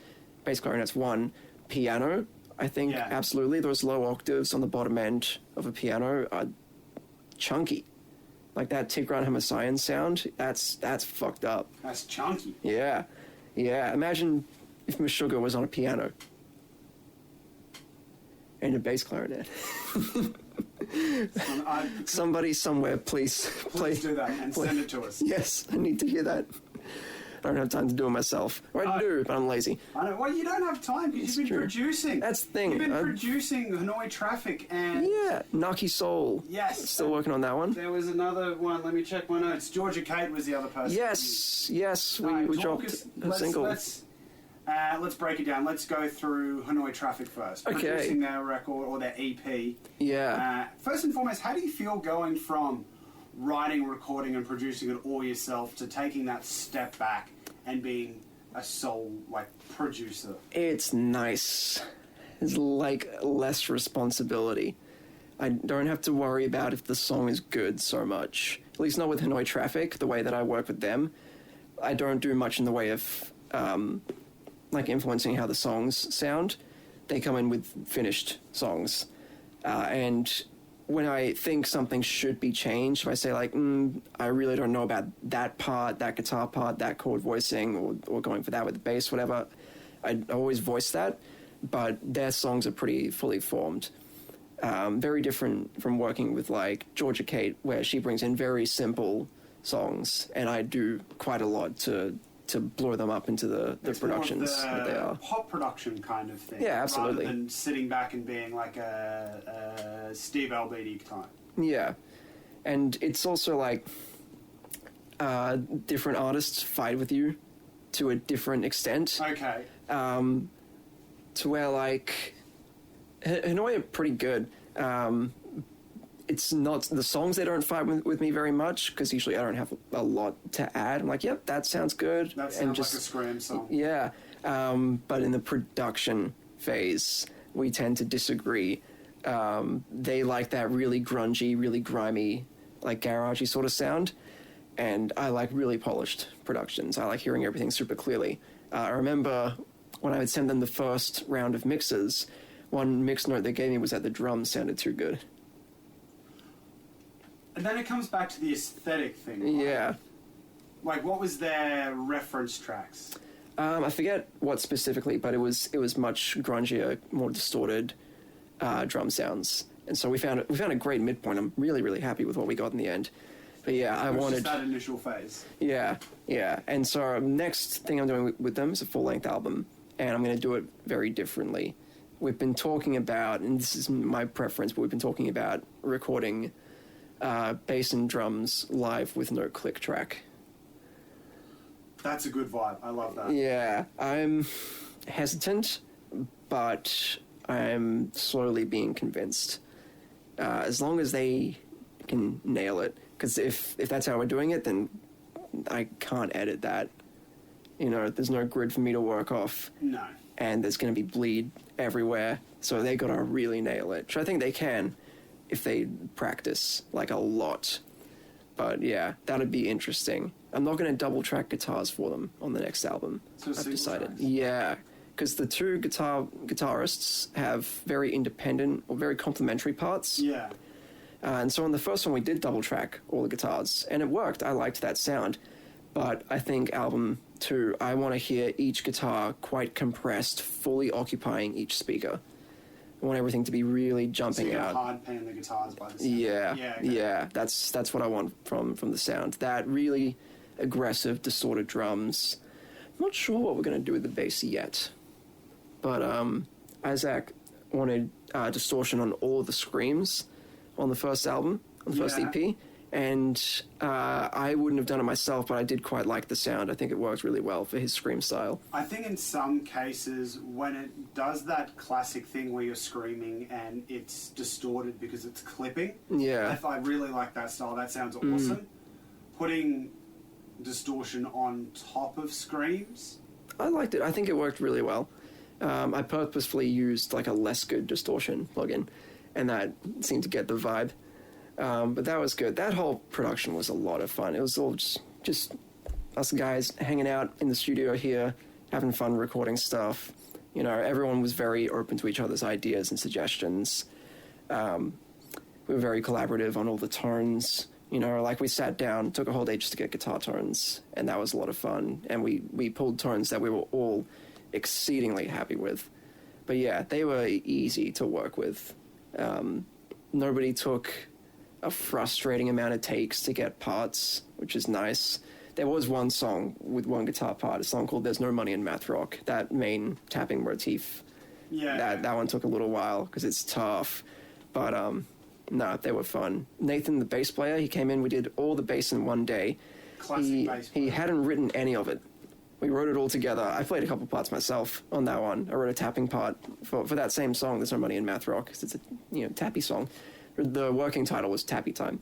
Bass clarinet's one. Piano, I think, absolutely. Those low octaves on the bottom end of a piano are chunky. Like that Tigran Hamasyan sound, that's fucked up. That's chunky. Yeah. Yeah. Imagine if Meshuggah was on a piano. And a bass clarinet. Somebody somewhere, please do that and send it to us. Yes, I need to hear that. I don't have time to do it myself. Or I do, but I'm lazy. I know. Well, you don't have time because you've been producing. That's the thing. You've been producing Hanoi Traffic and... Yeah, Naki Soul. Yes. Still working on that one. There was another one. Let me check my notes. Georgia Kate was the other person. Yes. We dropped a single. Let's break it down. Let's go through Hanoi Traffic first. Okay. Producing their record or their EP. Yeah. First and foremost, how do you feel going from writing, recording, and producing it all yourself to taking that step back and being a sole producer? It's nice. It's like less responsibility. I don't have to worry about if the song is good so much. At least not with Hanoi Traffic, the way that I work with them. I don't do much in the way of influencing how the songs sound. They come in with finished songs. And when I think something should be changed, if I say I really don't know about that part, that guitar part, that chord voicing, or going for that with the bass, whatever, I always voice that, but their songs are pretty fully formed. Very different from working with Georgia Kate, where she brings in very simple songs, and I do quite a lot to blow them up into the productions that they are. Pop production kind of thing. Yeah, absolutely. Rather than sitting back and being like a Steve Albini type. Yeah. And it's also different artists fight with you to a different extent. Okay. To where Hanoi are pretty good. It's not the songs, they don't fight with me very much because usually I don't have a lot to add. I'm like, yep, that sounds good. That sounds like a scream song. Yeah. But in the production phase, we tend to disagree. They like that really grungy, really grimy, garagey sort of sound. And I like really polished productions. I like hearing everything super clearly. I remember when I would send them the first round of mixes, one mix note they gave me was that the drums sounded too good. And then it comes back to the aesthetic thing. Right? Yeah. What was their reference tracks? I forget what specifically, but it was much grungier, more distorted drum sounds. And so we found a great midpoint. I'm really, really happy with what we got in the end. But yeah, I wanted... just that initial phase. Yeah. And so next thing I'm doing with them is a full-length album, and I'm going to do it very differently. We've been talking about, and this is my preference, but we've been talking about recording bass and drums live with no click track. That's a good vibe. I love that. Yeah, I'm hesitant, but I'm slowly being convinced. As long as they can nail it, because if that's how we're doing it, then I can't edit that. There's no grid for me to work off. No. And there's going to be bleed everywhere, so they got to really nail it, which I think they can if they practice a lot. But yeah, that'd be interesting. I'm not going to double track guitars for them on the next album. So I've decided. tracks. Yeah, because the two guitarists have very independent or very complementary parts. Yeah. And so on the first one, we did double track all the guitars, and it worked. I liked that sound. But I think album 2, I want to hear each guitar quite compressed, fully occupying each speaker. I want everything to be really jumping out. Hard pan the guitars by the sound. Yeah. That's what I want from the sound. That really aggressive, distorted drums. I'm not sure what we're going to do with the bass yet. But Isaac wanted distortion on all of the screams on the first album, on the first EP. And I wouldn't have done it myself, but I did quite like the sound. I think it worked really well for his scream style. I think in some cases, when it does that classic thing where you're screaming and it's distorted because it's clipping, Yeah. I really like that style. That sounds awesome. Putting distortion on top of screams? I liked it. I think it worked really well. I purposefully used like a less good distortion plugin, and that seemed to get the vibe. But that was good. That whole production was a lot of fun. It was all just us guys hanging out in the studio here, having fun recording stuff. You know, everyone was very open to each other's ideas and suggestions. We were very collaborative on all the tones. You know, like we sat down, took a whole day just to get guitar tones, and that was a lot of fun. And we pulled tones that we were all exceedingly happy with. But yeah, they were easy to work with. Nobody took a frustrating amount of takes to get parts, which is nice. There was one song with one guitar part, a song called There's No Money in Math Rock, that main tapping motif. Yeah. That one took a little while because it's tough. But no, they were fun. Nathan, the bass player, he came in, we did all the bass in one day. Classic bass player. He hadn't written any of it. We wrote it all together. I played a couple parts myself on that one. I wrote a tapping part for that same song, There's No Money in Math Rock, because it's a tappy song. The working title was Tappy Time.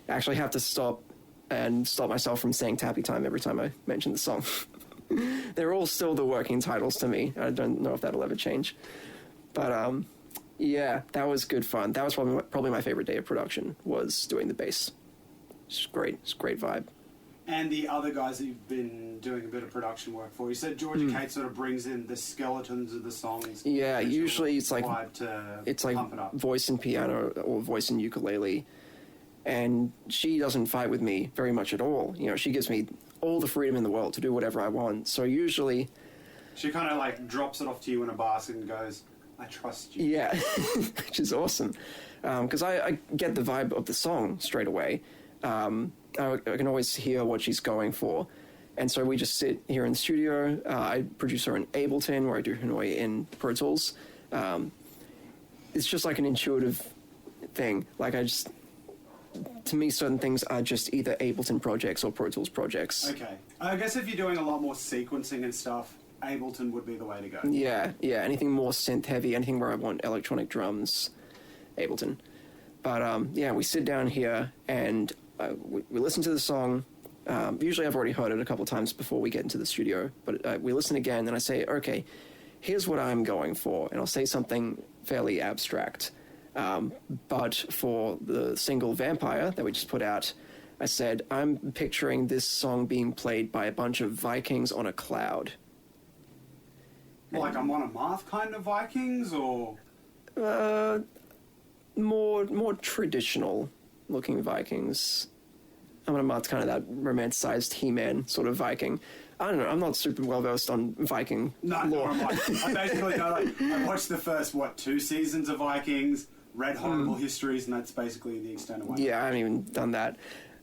I actually have to stop myself from saying Tappy Time every time I mention the song. They're all still the working titles to me. I don't know if that'll ever change. But yeah, that was good fun. That was probably my favorite day of production, was doing the bass. It's great. It's a great vibe. And the other guys that you've been doing a bit of production work for, you said Georgia Kate sort of brings in the skeletons of the songs. Yeah, usually it's like pump it up. Voice and piano or voice and ukulele, and she doesn't fight with me very much at all. You know, she gives me all the freedom in the world to do whatever I want. So usually, she kind of like drops it off to you in a basket and goes, "I trust you." Yeah, which is awesome, because I get the vibe of the song straight away. I can always hear what she's going for. And so we just sit here in the studio. I produce her in Ableton, where I do Hanoi in Pro Tools. It's just like an intuitive thing. Like to me, certain things are just either Ableton projects or Pro Tools projects. Okay. I guess if you're doing a lot more sequencing and stuff, Ableton would be the way to go. Yeah. Anything more synth heavy, anything where I want electronic drums, Ableton. But yeah, we sit down here and we listen to the song. Usually I've already heard it a couple times before we get into the studio, but we listen again and I say, okay, here's what I'm going for. And I'll say something fairly abstract. But for the single Vampire that we just put out, I said, I'm picturing this song being played by a bunch of Vikings on a cloud. Like I'm on a Marth kind of Vikings, or? More traditional looking Vikings. I'm gonna mark kind of that romanticized He-Man sort of Viking. I don't know, I'm not super well versed on Viking lore. I'm like, I basically know, like, I watched the first, 2 seasons of Vikings, read horrible histories, and that's basically the extent of what Yeah, I haven't even done that.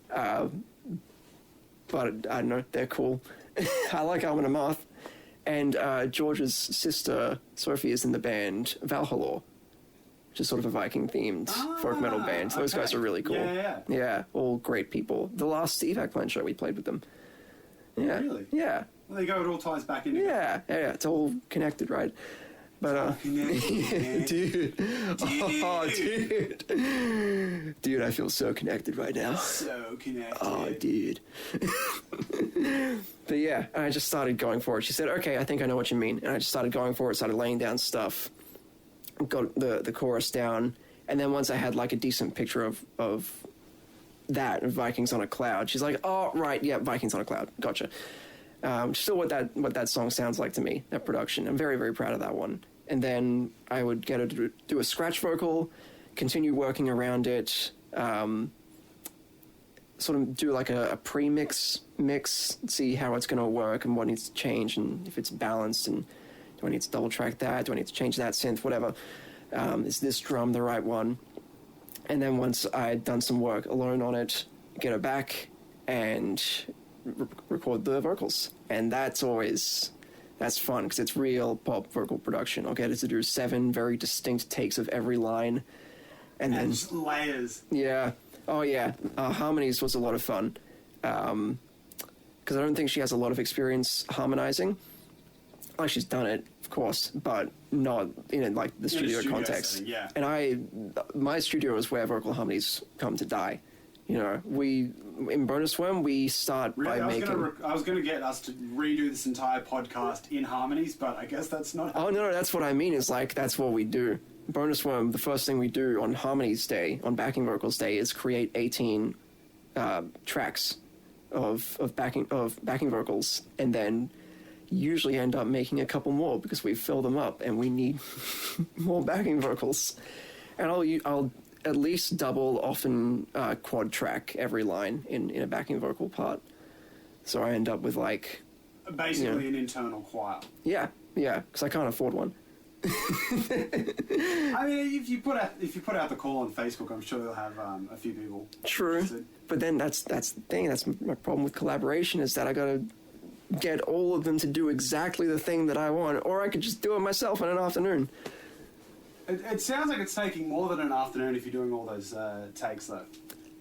But I don't know, they're cool. I like Almond and Marth. And George's sister, Sophie, is in the band Valhalla, which is sort of a Viking-themed folk metal band. Those guys are really cool. Yeah, all great people. The last Evac Plan show, we played with them. Yeah. Really? Yeah. Well, there you go, it all ties back in. Yeah, it's all connected, right? But, dude. Oh, dude, I feel so connected right now. So connected. Oh, dude. But yeah, I just started going for it. She said, okay, I think I know what you mean. And I just started going for it, started laying down stuff, got the chorus down. And then once I had like a decent picture of that, of Vikings on a cloud, she's like, oh, right, yeah, Vikings on a cloud. Gotcha. Still what that song sounds like to me, that production. I'm very, very proud of that one. And then I would get her to do a scratch vocal, continue working around it, sort of do like a pre-mix, see how it's going to work and what needs to change and if it's balanced and do I need to double track that, do I need to change that synth, whatever. Is this drum the right one? And then once I'd done some work alone on it, get her back and record the vocals. And that's fun because it's real pop vocal production. I'll get her to do 7 very distinct takes of every line. And then just layers. Yeah. Oh, yeah. Harmonies was a lot of fun. Because I don't think she has a lot of experience harmonizing. Like, she's done it, of course, but not in like the studio context. Setting, yeah. And my studio is where vocal harmonies come to die. You know, in Bonus Worm, we start Really, by making... I was gonna get us to redo this entire podcast in harmonies, but I guess that's not... Oh, no, that's what I mean, is like, that's what we do. Bonus Worm, the first thing we do on Harmonies Day, on Backing Vocals Day, is create 18 tracks of backing vocals, and then usually end up making a couple more because we fill them up and we need more backing vocals. And I'll at least double, often quad track every line in a backing vocal part. So I end up with like... Basically an internal choir. Yeah, because I can't afford one. I mean, if you put out the call on Facebook, I'm sure you'll have a few people. True, interested. But then that's the thing. That's my problem with collaboration, is that I gotta get all of them to do exactly the thing that I want, or I could just do it myself in an afternoon. It sounds like it's taking more than an afternoon if you're doing all those takes, though.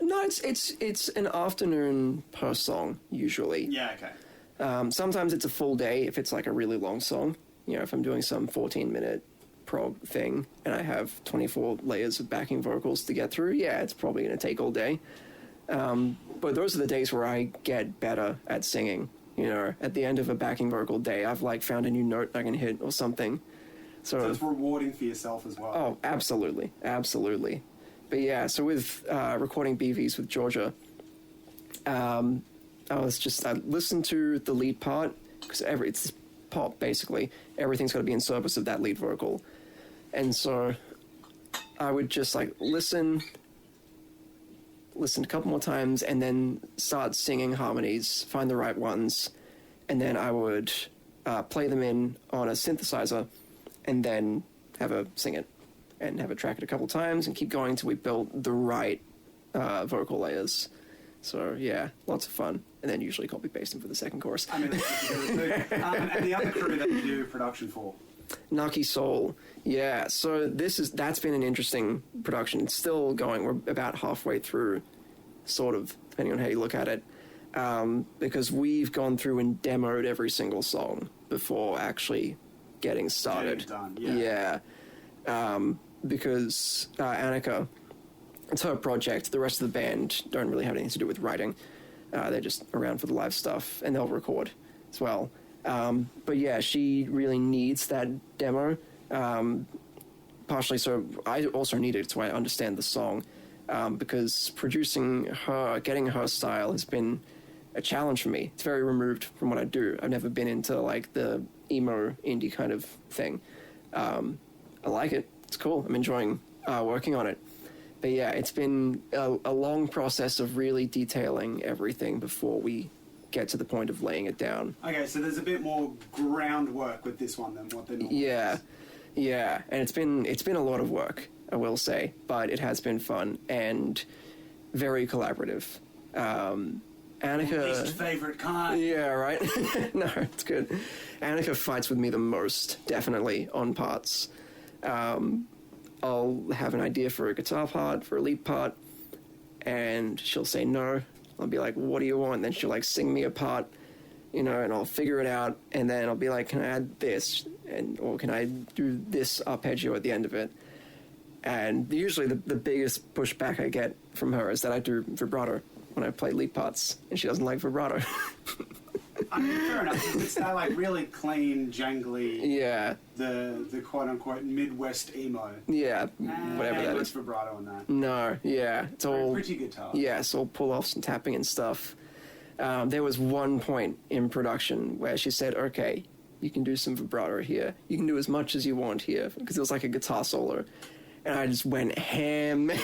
No, it's an afternoon per song usually. Yeah, okay. Sometimes it's a full day if it's like a really long song. You know, if I'm doing some 14-minute prog thing and I have 24 layers of backing vocals to get through, yeah, it's probably going to take all day. But those are the days where I get better at singing. You know, at the end of a backing vocal day, I've like found a new note I can hit or something. So it's rewarding for yourself as well. Oh, absolutely. But yeah, so with recording BVs with Georgia, I listened to the lead part, because it's pop, basically. Everything's got to be in service of that lead vocal. And so I would just like listen a couple more times, and then start singing harmonies, find the right ones, and then I would play them in on a synthesizer, and then have a sing it, and have it track it a couple times, and keep going until we built the right vocal layers. So yeah, lots of fun, and then usually copy paste them for the second chorus. I mean, that's what you do too. And the other crew that you do production for? Naki Soul. Yeah, so that's been an interesting production. It's still going. We're about halfway through, sort of, depending on how you look at it, because we've gone through and demoed every single song before actually getting started. Yeah. Because Annika, it's her project. The rest of the band don't really have anything to do with writing. They're just around for the live stuff, and they'll record as well. But yeah, she really needs that demo. Partially so I also need it so I understand the song, because producing her, getting her style has been a challenge for me. It's very removed from what I do. I've never been into like the emo indie kind of thing. I like it. It's cool. I'm enjoying working on it. But yeah, it's been a long process of really detailing everything before we get to the point of laying it down. Okay, so there's a bit more groundwork with this one than what the normal is. Yeah, and it's been a lot of work, I will say, but it has been fun and very collaborative. Annika... Least favorite kind. Yeah, right? No, it's good. Annika fights with me the most, definitely, on parts. I'll have an idea for a guitar part, for a lead part, and she'll say no. I'll be like, what do you want? And then she'll like sing me a part, you know, and I'll figure it out, and then I'll be like, can I add this? Or can I do this arpeggio at the end of it? And usually the biggest pushback I get from her is that I do vibrato when I play lead parts, and she doesn't like vibrato. I mean, fair enough. It's that like really clean, jangly. Yeah. The quote unquote Midwest emo. Yeah, whatever that is. Vibrato on that. No, yeah, it's all pretty guitar. Yeah, it's all pull-offs and tapping and stuff. There was one point in production where she said, "Okay, you can do some vibrato here. You can do as much as you want here," because it was like a guitar solo. And I just went ham, man.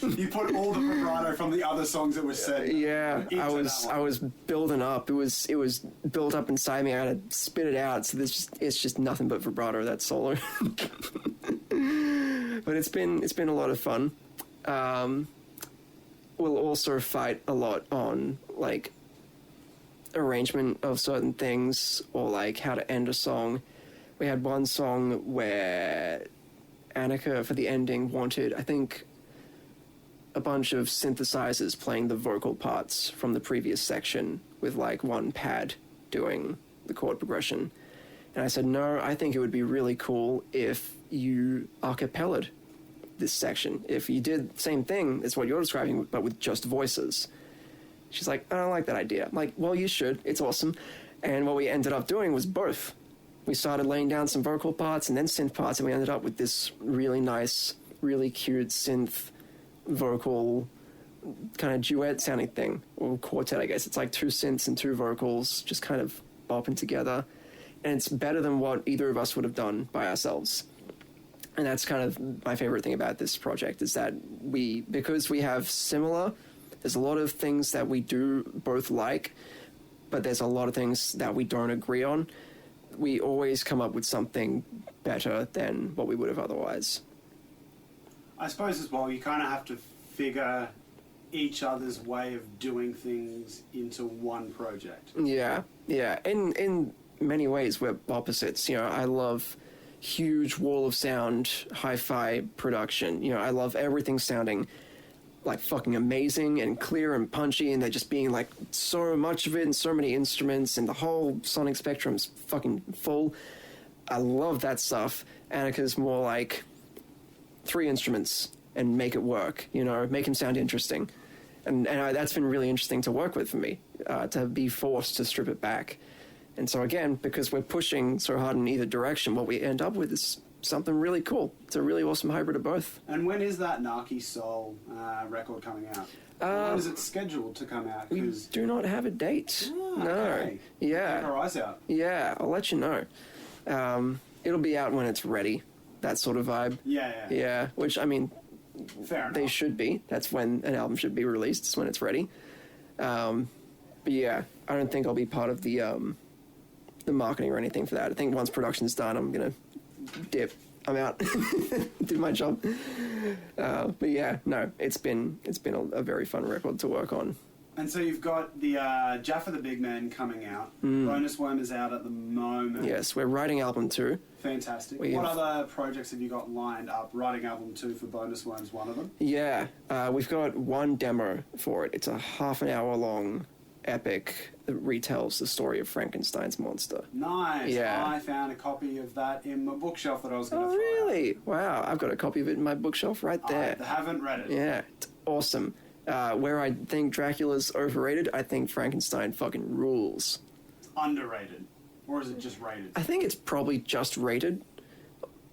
You put all the vibrato from the other songs that were said. Yeah, I was building up. It was built up inside me. I had to spit it out. So it's just nothing but vibrato, that solo. But it's been a lot of fun. We'll also fight a lot on like arrangement of certain things, or like how to end a song. We had one song where Annika, for the ending, wanted, I think, a bunch of synthesizers playing the vocal parts from the previous section with, like, one pad doing the chord progression. And I said, no, I think it would be really cool if you a cappellaed this section if you did the same thing as what you're describing, but with just voices. She's like, I don't like that idea. I'm like, well, you should. It's awesome. And what we ended up doing was both. We started laying down some vocal parts and then synth parts, and we ended up with this really nice, really cute synth vocal kind of duet sounding thing, or quartet, I guess. It's like 2 synths and 2 vocals just kind of bopping together. And it's better than what either of us would have done by ourselves. And that's kind of my favorite thing about this project, is that because we have similar, there's a lot of things that we do both like, but there's a lot of things that we don't agree on. We always come up with something better than what we would have otherwise. I suppose as well, you kind of have to figure each other's way of doing things into one project. Yeah. In many ways, we're opposites. You know, I love huge wall of sound, hi-fi production. You know, I love everything sounding like fucking amazing and clear and punchy, and there just being like so much of it and so many instruments, and the whole sonic spectrum's fucking full. I love that stuff. Annika's more like 3 instruments and make it work, you know, make him sound interesting. And that's been really interesting to work with for me, to be forced to strip it back. And so again, because we're pushing so hard in either direction, what we end up with is something really cool. It's a really awesome hybrid of both. And when is that Naki Soul record coming out? When is it scheduled to come out? We do not have a date. No. Okay. Yeah. Keep our eyes out. Yeah, I'll let you know. It'll be out when it's ready. That sort of vibe. Yeah. Yeah, which, I mean, Fair enough. they should be. That's when an album should be released. It's when it's ready. But yeah, I don't think I'll be part of the marketing or anything for that. I think once production's done, I'm gonna dip. I'm out. Did my job. But yeah, no, it's been a very fun record to work on. And so you've got the Jaffa The Big Man coming out. Bonus Worm is out at the moment. Yes, we're writing album 2. Fantastic. What other projects have you got lined up? Writing album 2 for Bonus Worm's one of them? Yeah, we've got one demo for it. It's a half an hour long epic that retells the story of Frankenstein's monster. Nice. Yeah. I found a copy of that in my bookshelf that I was going to Oh, throw really? Wow, I've got a copy of it in my bookshelf right there. I haven't read it. Yeah, it's awesome. Where I think Dracula's overrated, I think Frankenstein fucking rules. Underrated. Or is it just rated? I think it's probably just rated.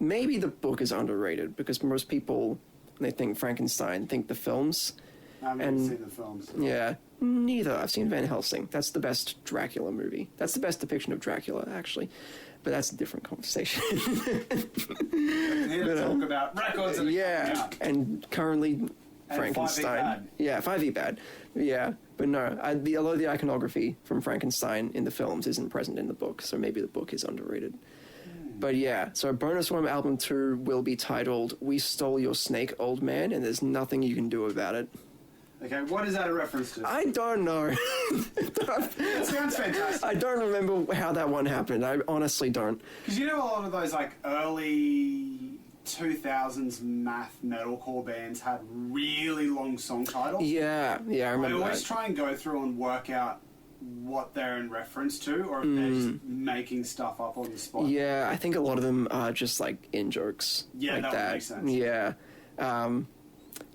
Maybe the book is underrated, because most people, when they think Frankenstein, think the films. I haven't even seen the films. Yeah, neither. I've seen Van Helsing. That's the best Dracula movie. That's the best depiction of Dracula, actually. But that's a different conversation. We're here to talk about records and and currently Frankenstein. 5e bad. Yeah, but no, although the iconography from Frankenstein in the films isn't present in the book, so maybe the book is underrated. But yeah, so Bonus Worm Album 2 will be titled We Stole Your Snake, Old Man, and there's nothing you can do about it. Okay, what is that a reference to? I don't know. That sounds fantastic. I don't remember how that one happened. I honestly don't. Because you know a lot of those like early 2000s math metalcore bands had really long song titles. Yeah, I remember I always that. try and go through and work out what they're in reference to, or if they're just making stuff up on the spot. Yeah, I think a lot of them are just like in-jokes. Yeah, like that would make sense. Yeah.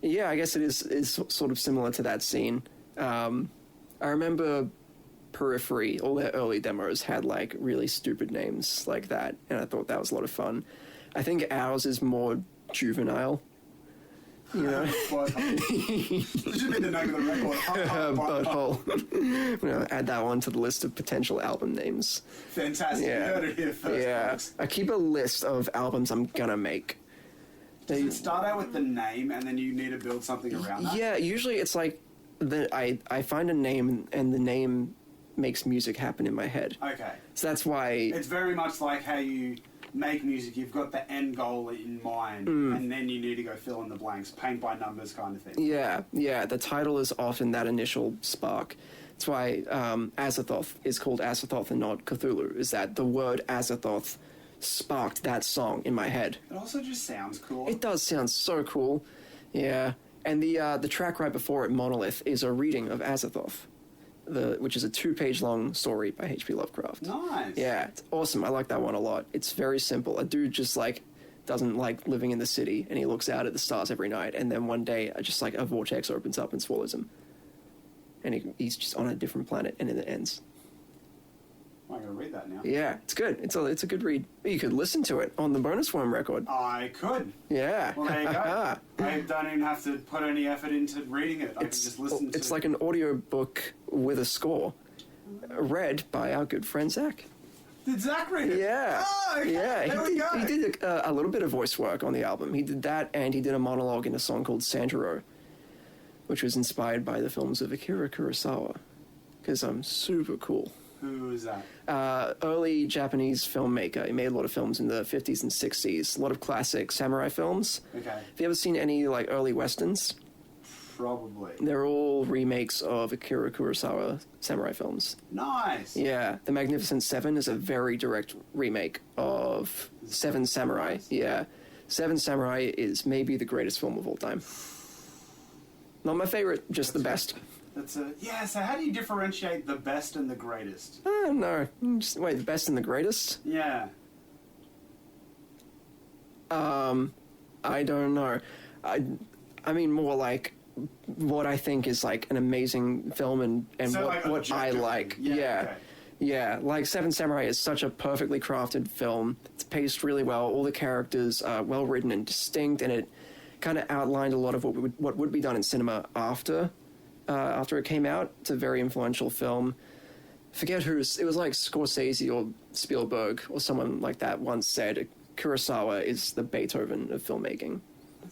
Yeah, I guess it is sort of similar to that scene. I remember Periphery, all their early demos had like really stupid names like that, and I thought that was a lot of fun. I think ours is more juvenile. You know? This should be the name of the record. Butthole. I'm gonna add that one to the list of potential album names. Fantastic. You heard it here first, folks. I keep a list of albums I'm gonna make. Does it start out with the name and then you need to build something around that? Yeah, usually it's like I find a name and the name makes music happen in my head. Okay. So that's why... It's very much like how you make music. You've got the end goal in mind and then you need to go fill in the blanks, paint by numbers kind of thing. Yeah. The title is often that initial spark. That's why Azathoth is called Azathoth and not Cthulhu, is that the word Azathoth sparked that song in my head. It also just sounds cool. It does sound so cool. Yeah. And the track right before it, Monolith, is a reading of Azathoth, which is a 2-page long story by H.P. Lovecraft. Nice. Yeah, it's awesome. I like that one a lot. It's very simple. A dude just like doesn't like living in the city, and he looks out at the stars every night, and then one day just like a vortex opens up and swallows him, and he's just on a different planet, and then it ends. I'm going to read that now. Yeah, it's good. It's a good read. You could listen to it on the Bonus Worm record. I could. Yeah. Well, there you go. I don't even have to put any effort into reading it. I can just listen to it. It's like an audio book with a score, read by our good friend Zach. Did Zach read it? Yeah. Oh, okay. Yeah. There we go. He did a little bit of voice work on the album. He did that, and he did a monologue in a song called Sanjuro, which was inspired by the films of Akira Kurosawa, because I'm super cool. Who is that? Early Japanese filmmaker. He made a lot of films in the 50s and 60s, a lot of classic samurai films. Okay. Have you ever seen any like early westerns? Probably. They're all remakes of Akira Kurosawa samurai films. Nice. Yeah, The Magnificent Seven is a very direct remake of Seven Samurai. Nice. Yeah, Seven Samurai is maybe the greatest film of all time. Not my favorite, just the best. Yeah, so how do you differentiate the best and the greatest? No. Wait, the best and the greatest? Yeah. I don't know. I mean more like what I think is like an amazing film and So, what like, I like. Yeah. Okay. Yeah, like Seven Samurai is such a perfectly crafted film. It's paced really well. All the characters are well written and distinct, and it kind of outlined a lot of what would be done in cinema after it came out. It's a very influential film. Forget it was like Scorsese or Spielberg or someone like that once said Kurosawa is the Beethoven of filmmaking.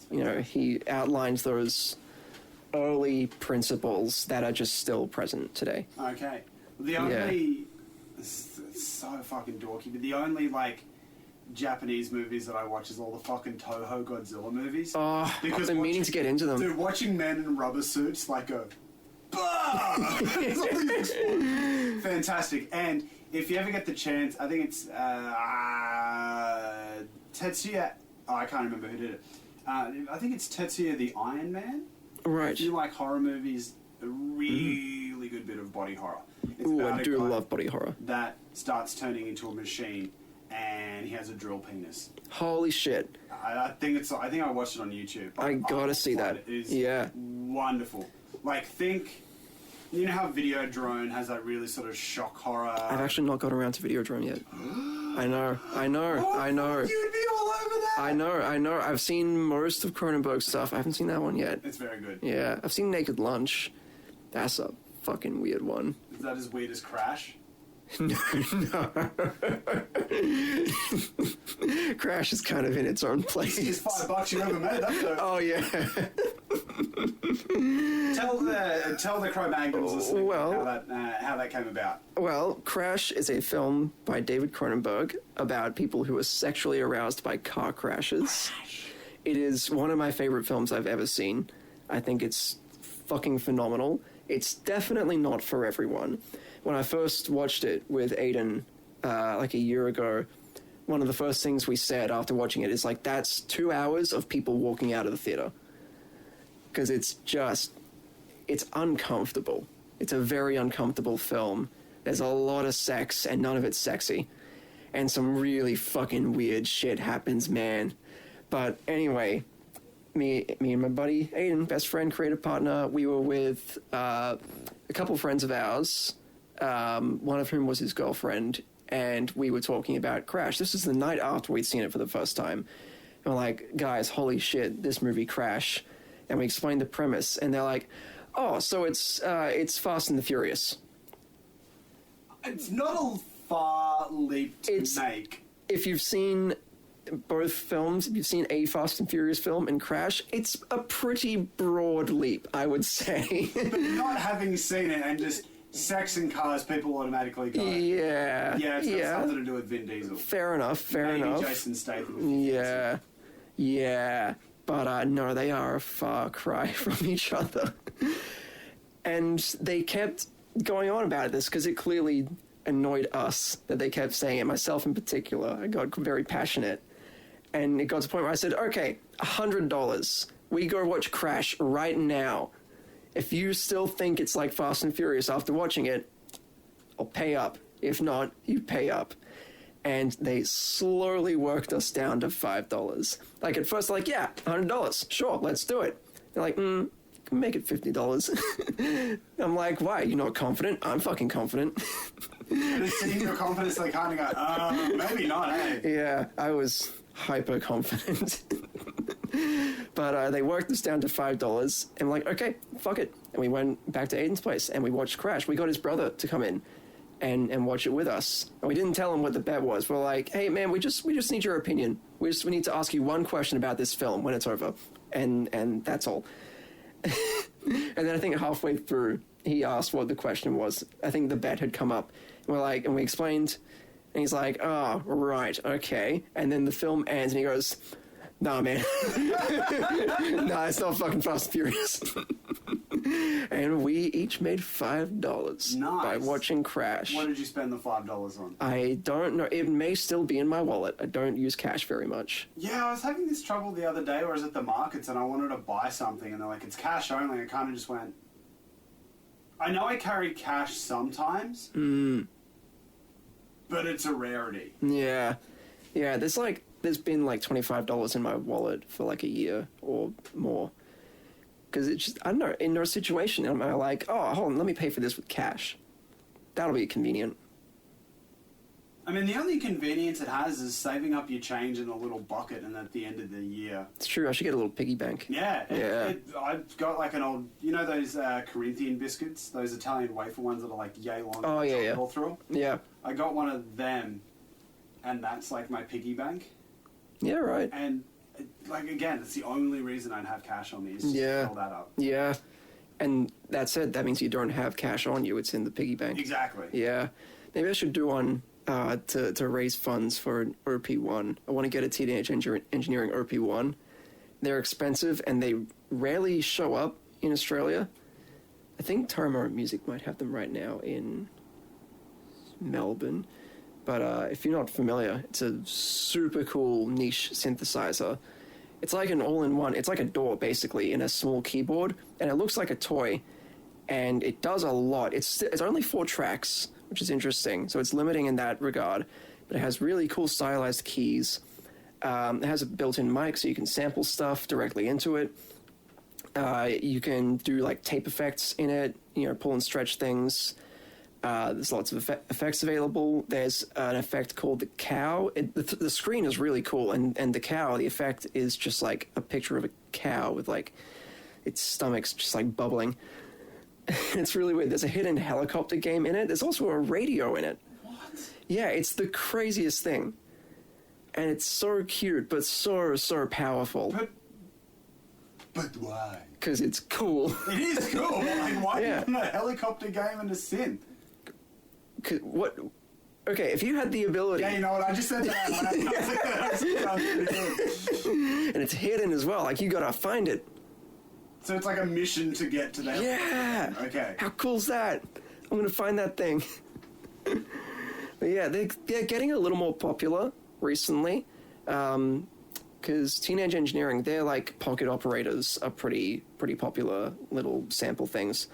You know, he outlines those early principles that are just still present today. Okay. The only... It's so fucking dorky, but the only, like, Japanese movies that I watch is all the fucking Toho Godzilla movies. Oh, I've been meaning to get into them. Dude, watching men in rubber suits, like, go... Something explodes. Fantastic. And if you ever get the chance, I think it's Tetsuya. Oh, I can't remember who did it. I think it's Tetsuya the Iron Man. Right. If you like horror movies, a really good bit of body horror. It's Ooh, about I a do guy love body horror. that starts turning into a machine, and he has a drill penis. Holy shit. I think I watched it on YouTube. I gotta see that. It is Yeah. wonderful. Like, you know how Videodrome has that really sort of shock horror? I've actually not got around to Videodrome yet. I know. Oh, you'd be all over that. I know. I've seen most of Cronenberg's stuff. I haven't seen that one yet. It's very good. Yeah, I've seen Naked Lunch. That's a fucking weird one. Is that as weird as Crash? No. Crash is kind of in its own place. It's $5 you ever made that though. Oh yeah. Tell the Cro-Magnons listening Well- how that came about. Well, Crash is a film by David Cronenberg about people who are sexually aroused by car crashes. It is one of my favorite films I've ever seen. I think it's fucking phenomenal. It's definitely not for everyone. When I first watched it with Aiden, like a year ago, one of the first things we said after watching it is like, that's 2 hours of people walking out of the theater. Because it's uncomfortable. It's a very uncomfortable film. There's a lot of sex, and none of it's sexy. And some really fucking weird shit happens, man. But anyway, me and my buddy Aiden, best friend, creative partner, we were with a couple friends of ours, one of whom was his girlfriend, and we were talking about Crash. This is the night after we'd seen it for the first time. And we're like, guys, holy shit, this movie Crash. And we explained the premise, and they're like, oh, so it's Fast and the Furious. It's not a far leap to make. If you've seen both films, if you've seen a Fast and Furious film and Crash, it's a pretty broad leap, I would say. But not having seen it and just sex and cars, people automatically go. Yeah. Yeah, it's got something to do with Vin Diesel. Fair enough. Maybe Jason Statham. Yeah. But no, they are a far cry from each other. And they kept going on about this because it clearly annoyed us that they kept saying it, myself in particular. I got very passionate. And it got to the point where I said, okay, $100. We go watch Crash right now. If you still think it's like Fast and Furious after watching it, I'll pay up. If not, you pay up. and they slowly worked us down to $5. Like at first, like, yeah, $100, sure, let's do it. They're like, can make it $50. I'm like, why? You're not confident? I'm fucking confident. And seeing your confidence, they kind of go, maybe not, eh? Yeah, I was hyper confident. But they worked us down to $5, and we're like, okay, fuck it. And we went back to Aiden's place, and we watched Crash. We got his brother to come in and watch it with us. And we didn't tell him what the bet was. We're like, hey, man, we just need your opinion. We need to ask you one question about this film when it's over. And that's all. And then I think halfway through, he asked what the question was. I think the bet had come up. And we're like, and we explained, and he's like, oh, right, okay. And then the film ends, and he goes, nah, man. Nah, it's not fucking Fast and Furious. And we each made $5 by watching Crash. What did you spend the $5 on? I don't know. It may still be in my wallet. I don't use cash very much. Yeah, I was having this trouble the other day where I was at the markets and I wanted to buy something and they're like, it's cash only. I kind of just went, I know I carry cash sometimes, but it's a rarity. Yeah. Yeah, there's been like $25 in my wallet for like a year or more. Because it's just, I don't know, in no situation am I like, oh, hold on, let me pay for this with cash. That'll be convenient. I mean, the only convenience it has is saving up your change in a little bucket and at the end of the year. It's true, I should get a little piggy bank. Yeah. I've got like an old, you know those Corinthian biscuits? Those Italian wafer ones that are like yay long. Oh, yeah. All through? Yeah. I got one of them, and that's like my piggy bank. Yeah, right. And like, again, it's the only reason I'd have cash on me is just to fill that up. Yeah. And that's it. That means you don't have cash on you. It's in the piggy bank. Exactly. Yeah. Maybe I should do one to raise funds for an OP1. I want to get a Teenage Engineering OP1. They're expensive, and they rarely show up in Australia. I think Taramo Music might have them right now in Melbourne. But if you're not familiar, it's a super cool niche synthesizer. It's like an all-in-one. It's like a DAW, basically, in a small keyboard, and it looks like a toy, and it does a lot. It's only 4 tracks, which is interesting, so it's limiting in that regard, but it has really cool stylized keys. It has a built-in mic, so you can sample stuff directly into it. You can do, like, tape effects in it, pull and stretch things. There's lots of effects available. There's an effect called the cow. The screen is really cool, and the cow, the effect is just like a picture of a cow with like its stomach's just like bubbling. It's really weird. There's a hidden helicopter game in it. There's also a radio in it. What? Yeah, it's the craziest thing. And it's so cute, but so powerful. But why? Because it's cool. It is cool. Like, why do you want a helicopter game and a synth? What? Okay, if you had the ability... Yeah, you know what? I just said that. And it's hidden as well. Like, you gotta find it. So it's like a mission to get to that. Yeah. Okay. How cool's that? I'm gonna find that thing. But yeah, they're getting a little more popular recently. Because Teenage Engineering, their like pocket operators are pretty popular little sample things.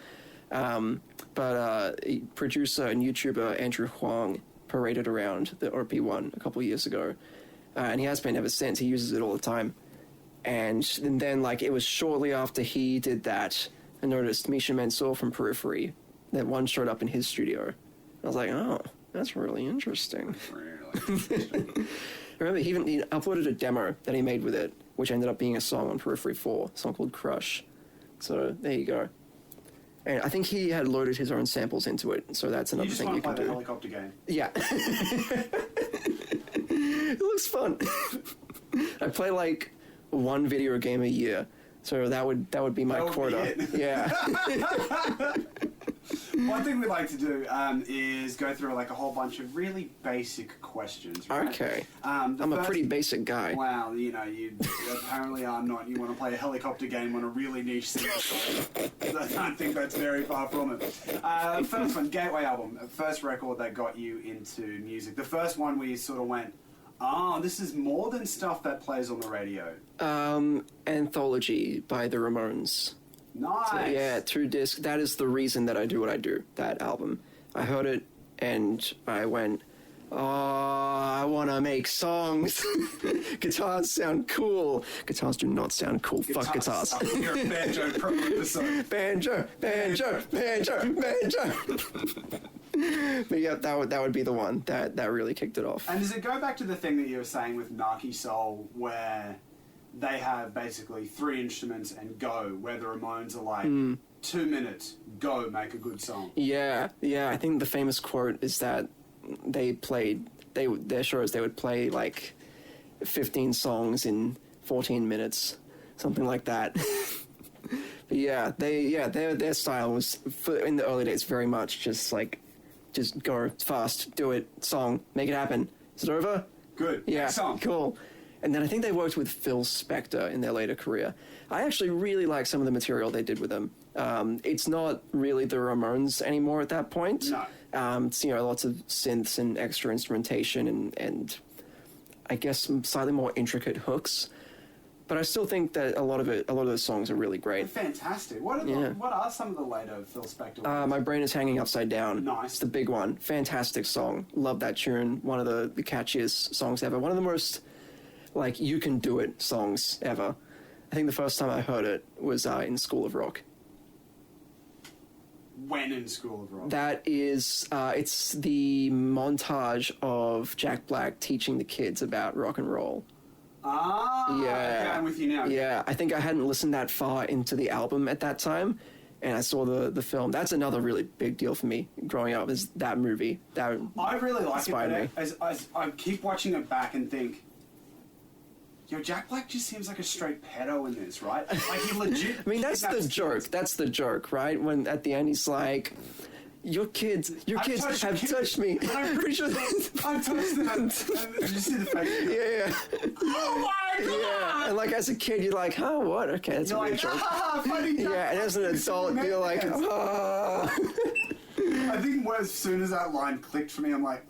But producer and YouTuber Andrew Huang paraded around the OP1 a couple of years ago, and he has been ever since. He uses it all the time. And then like, it was shortly after he did that, I noticed Misha Mansour from Periphery, that one showed up in his studio. I was like, oh, that's really interesting. Remember, he uploaded a demo that he made with it, which ended up being a song on Periphery 4, a song called Crush. So there you go. And I think he had loaded his own samples into it, so that's another thing you can do. You just want to play the Yeah. helicopter game. It looks fun. I play like one video game a year, so that would be my quota. Yeah. One thing we like to do is go through like a whole bunch of really basic questions. Right? Okay. I'm a pretty basic guy. Wow, you apparently are not. You want to play a helicopter game on a really niche synthesizer. I don't think that's very far from it. First one, Gateway album. First record that got you into music. The first one where you sort of went, this is more than stuff that plays on the radio. Anthology by the Ramones. Nice. So, yeah, 2-disc. That is the reason that I do what I do, that album. I heard it and I went, Oh, I want to make songs. Guitars sound cool. Guitars do not sound cool. Fuck guitars. You're a banjo pro episode. Banjo. But yeah, that would be the one that really kicked it off. And does it go back to the thing that you were saying with Naki Soul, where they have basically 3 instruments and go, where the Ramones are like, 2 minutes, go, make a good song? Yeah. I think the famous quote is that their shows, they would play like 15 songs in 14 minutes, something like that. But yeah, their style was, in the early days, very much just go fast, do it, song, make it happen. Is it over? Good. Yeah, Next song. cool. And then I think they worked with Phil Spector in their later career. I actually really like some of the material they did with them. It's not really the Ramones anymore at that point. No. It's, lots of synths and extra instrumentation and I guess some slightly more intricate hooks. But I still think that a lot of those songs are really great. Fantastic. What are some of the later Phil Spector ones? My Brain is Hanging Upside Down. Nice. It's the big one. Fantastic song. Love that tune. One of the catchiest songs ever. One of the most, you can do it songs ever. I think the first time I heard it was in School of Rock. When in School of Rock? That is, it's the montage of Jack Black teaching the kids about rock and roll. Ah, Yeah. okay, I'm with you now. Yeah, I think I hadn't listened that far into the album at that time, and I saw the film. That's another really big deal for me growing up, is that movie. That I really like it, inspired but as I keep watching it back and think, Jack Black just seems like a straight pedo in this, right? Like, he legit... I mean, that's the joke. kids. That's the joke, right? When at the end he's like, your kids have touched me. I'm pretty sure I've touched them. Did you see the face? Yeah. Oh my god! Yeah. And like as a kid, you're like, oh, what? Okay, that's You're a weird like, joke. funny. Yeah, and as an adult, you're like, oh. I think as soon as that line clicked for me, I'm like,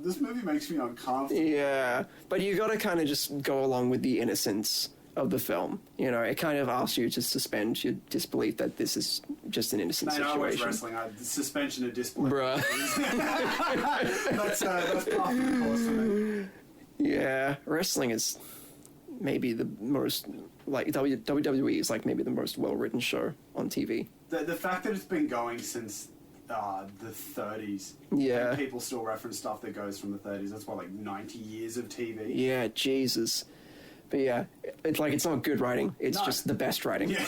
this movie makes me uncomfortable. Yeah, but you got to kind of just go along with the innocence of the film. It kind of asks you to suspend your disbelief that this is just an innocent Mate, I watch situation. wrestling. Suspension of disbelief. Bruh. That's part of the course for me. Yeah, wrestling is maybe the most, WWE is maybe the most well-written show on TV. The fact that it's been going since the 30s. Yeah. And people still reference stuff that goes from the 30s. That's 90 years of TV. Yeah, Jesus. But yeah, it's not good writing. It's just the best writing. Yeah.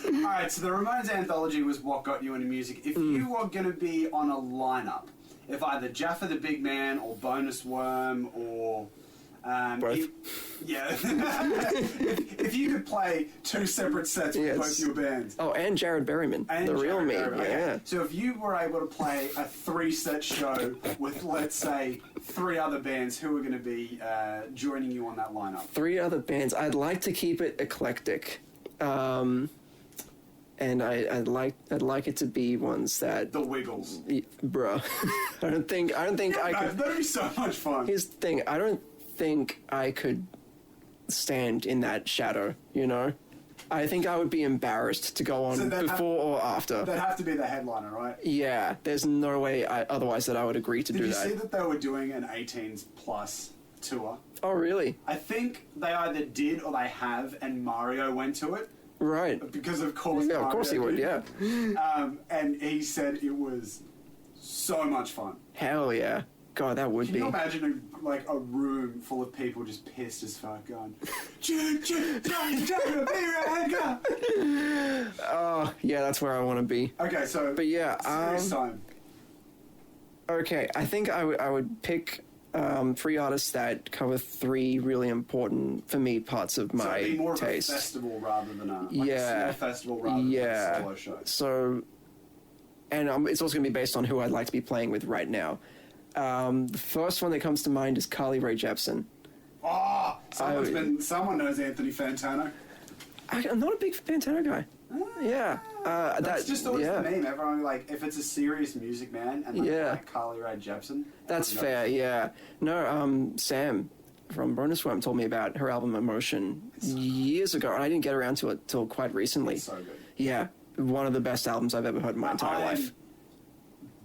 Alright, so the Ramones anthology was what got you into music. If you were going to be on a lineup, if either Jaffa the Big Man or Bonus Worm or... Both. if you could play 2 separate sets with both your bands. Oh, and Jared Berriman, And the real Jared me. Berriman, okay. Yeah. So if you were able to play a 3-set show with, let's say, 3 other bands, who are going to be joining you on that lineup? 3 other bands. I'd like to keep it eclectic, and I'd like it to be ones that. The Wiggles. Bruh, I don't think I could. That'd be so much fun. Here's the thing. I don't think I could stand in that shadow. I think I would be embarrassed to go on before or after. They'd have to be the headliner, right? Yeah, there's no way otherwise that I would agree to do Did you that. see that they were doing an 18s plus tour? Oh, really? I think they either did or they have, and Mario went to it. Right. Because of course Yeah, of course he would, yeah. And he said it was so much fun. Hell yeah. God, that would Can be. you imagine a room full of people just pissed as fuck going, Oh, yeah, that's where I want to be. Okay, so But yeah, serious time. Okay, I think I would pick 3 artists that cover 3 really important, for me, parts of So my it'd be more taste. of a festival rather than a Yeah. small festival rather than a solo show. So, and it's also going to be based on who I'd like to be playing with right now. The first one that comes to mind is Carly Rae Jepsen. Oh, someone knows Anthony Fantano. I'm not a big Fantano guy. Yeah. That's just always the meme. Everyone, if it's a serious music man and like Carly Rae Jepsen. That's fair, yeah. No, Sam from Bonus Worm told me about her album Emotion years ago, and I didn't get around to it till quite recently. It's so good. Yeah, one of the best albums I've ever heard in my entire life.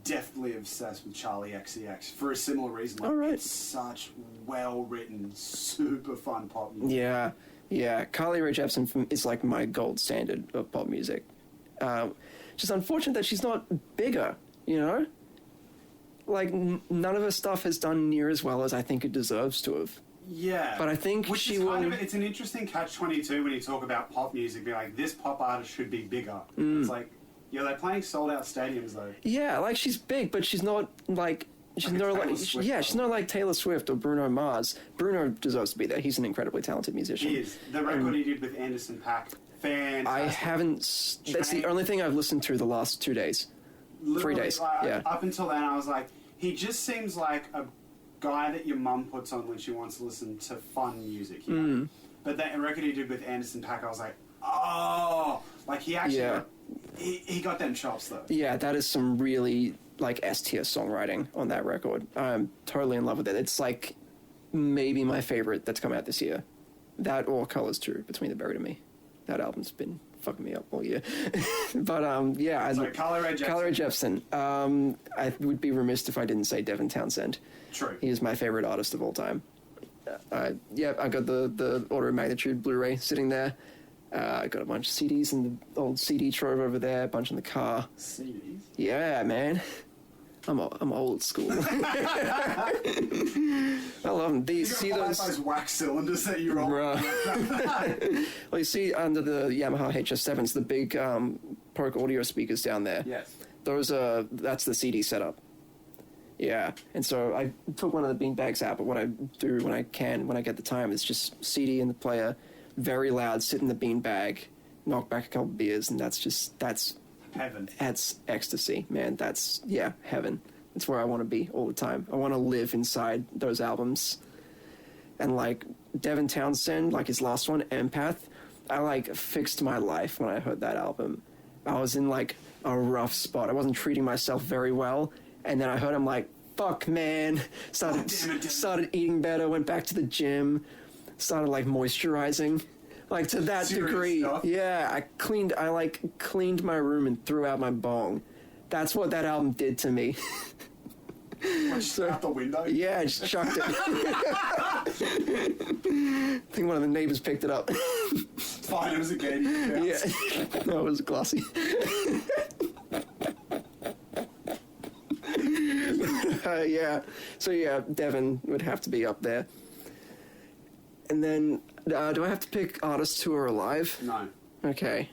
deathly obsessed with Charlie XCX for a similar reason. Like, All right. It's such well-written, super fun pop music. Yeah. Carly Rae Jepsen is like my gold standard of pop music. Just unfortunate that she's not bigger, you know? Like, none of her stuff has done near as well as I think it deserves to have. Yeah. But I think Which she is will... it's an interesting catch-22 when you talk about pop music, be like, this pop artist should be bigger. Mm. It's like, yeah, they're playing sold-out stadiums, though. Yeah, like, she's big, but she's not, like... She's Like a not Taylor like... Swift, Yeah, though. she's not like Taylor Swift or Bruno Mars. Bruno deserves to be there. He's an incredibly talented musician. He is. The record he did with Anderson .Paak, fantastic. I haven't... That's the only thing I've listened to the last 2 days. Literally, 3 days, like, yeah. Up until then, I was like, he just seems like a guy that your mum puts on when she wants to listen to fun music, you know? But that record he did with Anderson .Paak, I was like, oh! Like, he actually... Yeah. He got them chops, though. Yeah, that is some really, like, S-tier songwriting on that record. I'm totally in love with it. It's, like, maybe my favorite that's come out this year. That or Colors 2, Between the Buried and Me. That album's been fucking me up all year. But, yeah. So, Carly Rae Jepsen. Carly Rae Jepsen. I would be remiss if I didn't say Devin Townsend. True. He is my favorite artist of all time. Yeah, I got the Order of Magnitude Blu-ray sitting there. I got a bunch of CDs in the old CD trove over there, a bunch in the car. CDs? Yeah, man. I'm old school. I love them. You got those wax cylinders that you roll. Bruh. Well, you see under the Yamaha HS7s, the big Proc audio speakers down there. Yes. That's the CD setup. Yeah, and so I took one of the beanbags out, but what I do when I get the time, is just CD in the player, very loud, sit in the beanbag, knock back a couple beers, and that's Heaven. That's ecstasy, man. That's, heaven. It's where I want to be all the time. I want to live inside those albums. And, like, Devin Townsend, like his last one, Empath, I, like, fixed my life when I heard that album. I was in, like, a rough spot. I wasn't treating myself very well. And then I heard him, like, fuck, man. Started eating better, went back to the gym, started, like, moisturizing. Like, to that Serious degree. stuff? Yeah, I cleaned my room and threw out my bong. That's what that album did to me. Just out the window? Yeah, I just chucked it. I think one of the neighbors picked it up. Fine, it was a game. Yeah. No, it was glossy. Yeah. So, yeah, Devin would have to be up there. And then, do I have to pick artists who are alive? No. Okay.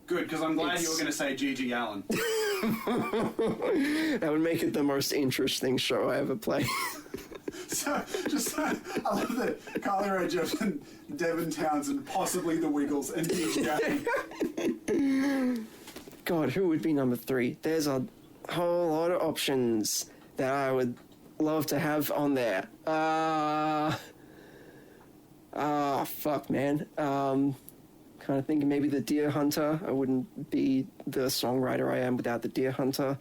Good, because I'm glad you were going to say Gigi Allen. That would make it the most interesting show I ever play. I love that Carly Rae Jepsen, Devin Townsend, possibly the Wiggles, and Gigi Allen. God, who would be number 3? There's a whole lot of options that I would love to have on there. Fuck, man. Kind of thinking maybe the Deer Hunter. I wouldn't be the songwriter I am without the Deer Hunter.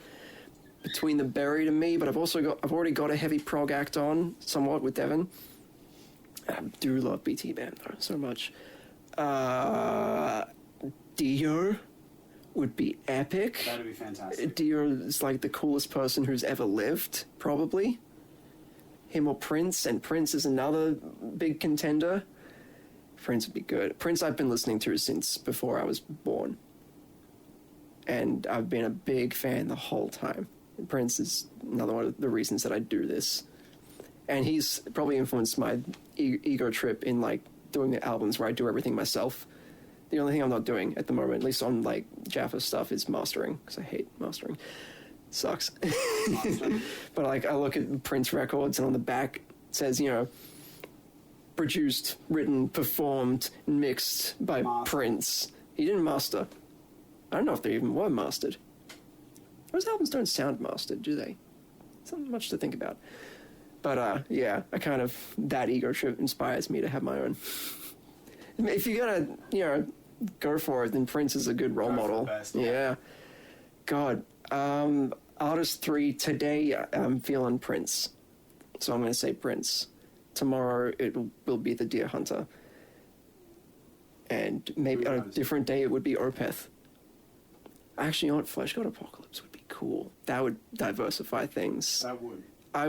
Between the Buried and Me, but I've already got a heavy prog act on somewhat with Devin. I do love BT Band though so much. Dio would be epic. That'd be fantastic. Dio is like the coolest person who's ever lived, probably. Him or Prince, and Prince is another big contender. Prince would be good. Prince I've been listening to since before I was born. And I've been a big fan the whole time. Prince is another one of the reasons that I do this. And he's probably influenced my ego trip in, like, doing the albums where I do everything myself. The only thing I'm not doing at the moment, at least on, like, Jaffa stuff, is mastering, because I hate mastering. Sucks. But, like, I look at Prince records, and on the back it says, you know, produced, written, performed, mixed by Prince. He didn't master. I don't know if they even were mastered. Those albums don't sound mastered, do they? It's not much to think about. But, yeah, that ego trip inspires me to have my own. If you're gonna, you know, go for it, then Prince is a good role model. Best, yeah. God. Artist 3, today I'm feeling Prince. So I'm going to say Prince. Tomorrow it will be the Deer Hunter. And maybe on a different day it would be Opeth. Actually, you know what? Flesh God Apocalypse would be cool. That would diversify things. That would. I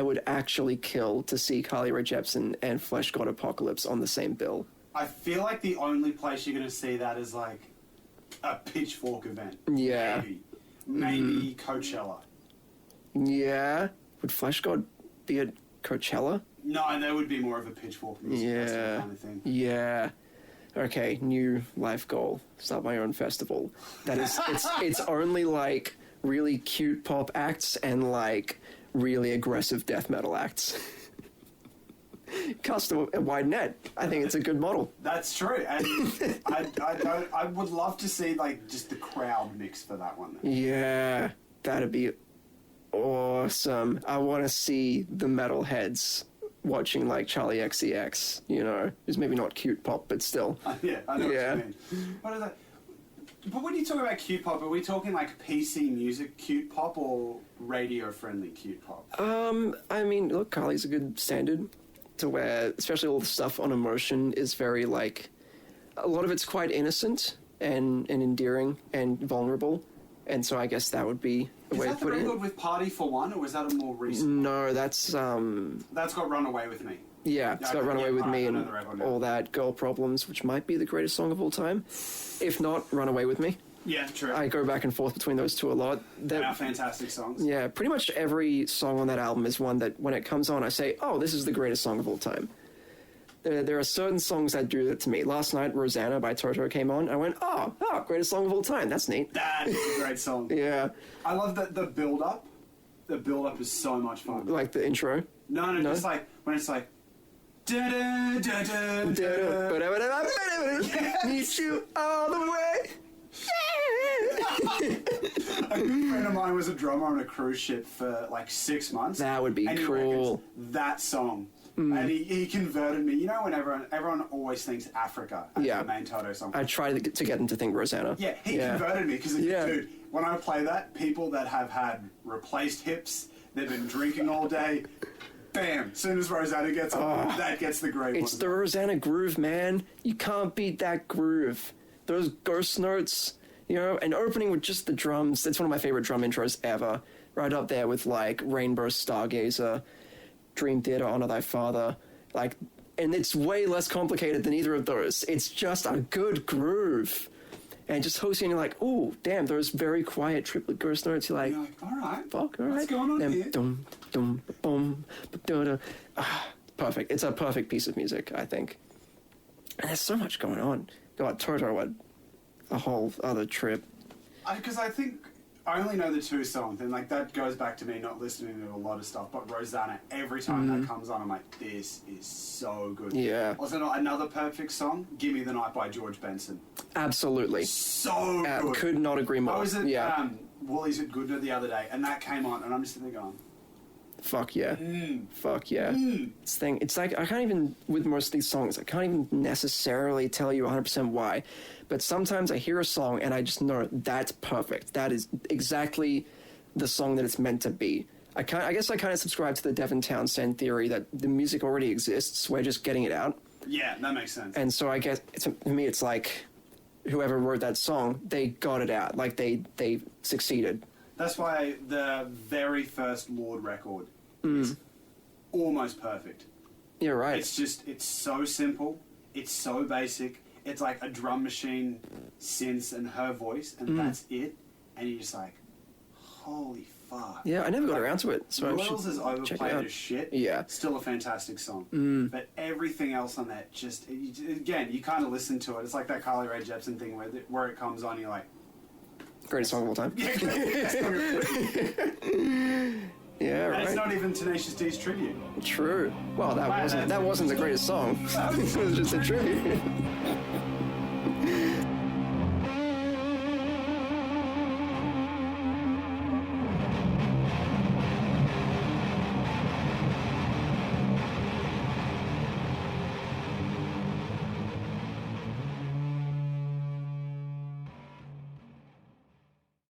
would actually kill to see Carly Rae Jepsen and Flesh God Apocalypse on the same bill. I feel like the only place you're going to see that is like a Pitchfork event. Yeah. Maybe Coachella. Yeah. Would Flesh God be at Coachella? No, that would be more of a Pitchfork music festival kind of thing. Yeah. Okay, new life goal. Start my own festival. That is, it's only like really cute pop acts and like really aggressive death metal acts. Cast a wide net. I think it's a good model. That's true, and I would love to see like just the crowd mix for that one. Yeah, that'd be awesome. I want to see the metalheads watching like Charlie XCX, you know, who's maybe not cute pop, but still. Yeah, I know what you mean. What is that? But when you talk about cute pop, are we talking like PC music cute pop or radio-friendly cute pop? I mean, look, Carly's a good standard to where, especially all the stuff on Emotion is very like, a lot of it's quite innocent and endearing and vulnerable, and so I guess that would be a way to put it. Is that the record with Party for One, or was that a more recent? No, that's got Runaway with Me. Yeah, it's got Runaway with Me and and all that, Girl Problems, which might be the greatest song of all time. If not, Runaway with Me. Yeah, true. I go back and forth between those two a lot. They are fantastic songs. Yeah, pretty much every song on that album is one that when it comes on, I say, oh, this is the greatest song of all time. There are certain songs that do that to me. Last night, Rosanna by Toto came on. I went, oh, greatest song of all time. That's neat. That is a great song. Yeah. I love that the build-up. The build-up is so much fun. Like the intro? No, just like, when it's like, need you all the way. A good friend of mine was a drummer on a cruise ship for like 6 months. That would be cool. That song. And he converted me. You know when everyone always thinks Africa as the main Toto song. I try to get them to think Rosanna. Yeah, he converted me because, dude, when I play that, people that have had replaced hips, they've been drinking all day, bam, as soon as Rosanna gets on, that gets the great one. It's the Rosanna groove, man. You can't beat that groove. Those ghost notes, you know, and opening with just the drums. That's one of my favorite drum intros ever. Right up there with, like, Rainbow Stargazer, Dream Theater, Honor Thy Father. Like, and it's way less complicated than either of those. It's just a good groove. And just hooks you and you're like, ooh, damn, those very quiet triplet ghost notes. You're like, all right. Fuck, all right. What's going on here? Dum, dum, boom, da-da. Perfect. It's a perfect piece of music, I think. And there's so much going on. God, Toto, a whole other trip. Because I think I only know the two songs, and like that goes back to me not listening to a lot of stuff. But Rosanna, every time that comes on, I'm like, this is so good. Yeah. Also, another perfect song, "Give Me the Night" by George Benson. Absolutely. So good. Could not agree more. I was at Woolies at Goodna the other day, and that came on, and I'm just sitting there going, fuck yeah. Fuck yeah. It's like, I can't even, with most of these songs, I can't even necessarily tell you 100% why, but sometimes I hear a song and I just know that's perfect. That is exactly the song that it's meant to be. I guess I kind of subscribe to the Devin Townsend theory that the music already exists, we're just getting it out. Yeah, that makes sense. And so I guess, to me, it's like, whoever wrote that song, they got it out. Like, they succeeded. That's why the very first Lord record is almost perfect. Yeah, right. It's so simple. It's so basic. It's like a drum machine, synths, and her voice, and that's it. And you're just like, holy fuck. Yeah, I never got around to it. So Royals is overplayed as shit. Yeah. Still a fantastic song. But everything else on that just, again, you kind of listen to it. It's like that Carly Rae Jepsen thing where it comes on, you're like, greatest song of all time. Yeah, greatest song of all time. Yeah, right. And it's not even Tenacious D's tribute. True. Well, that wasn't the greatest song. It was just a tribute.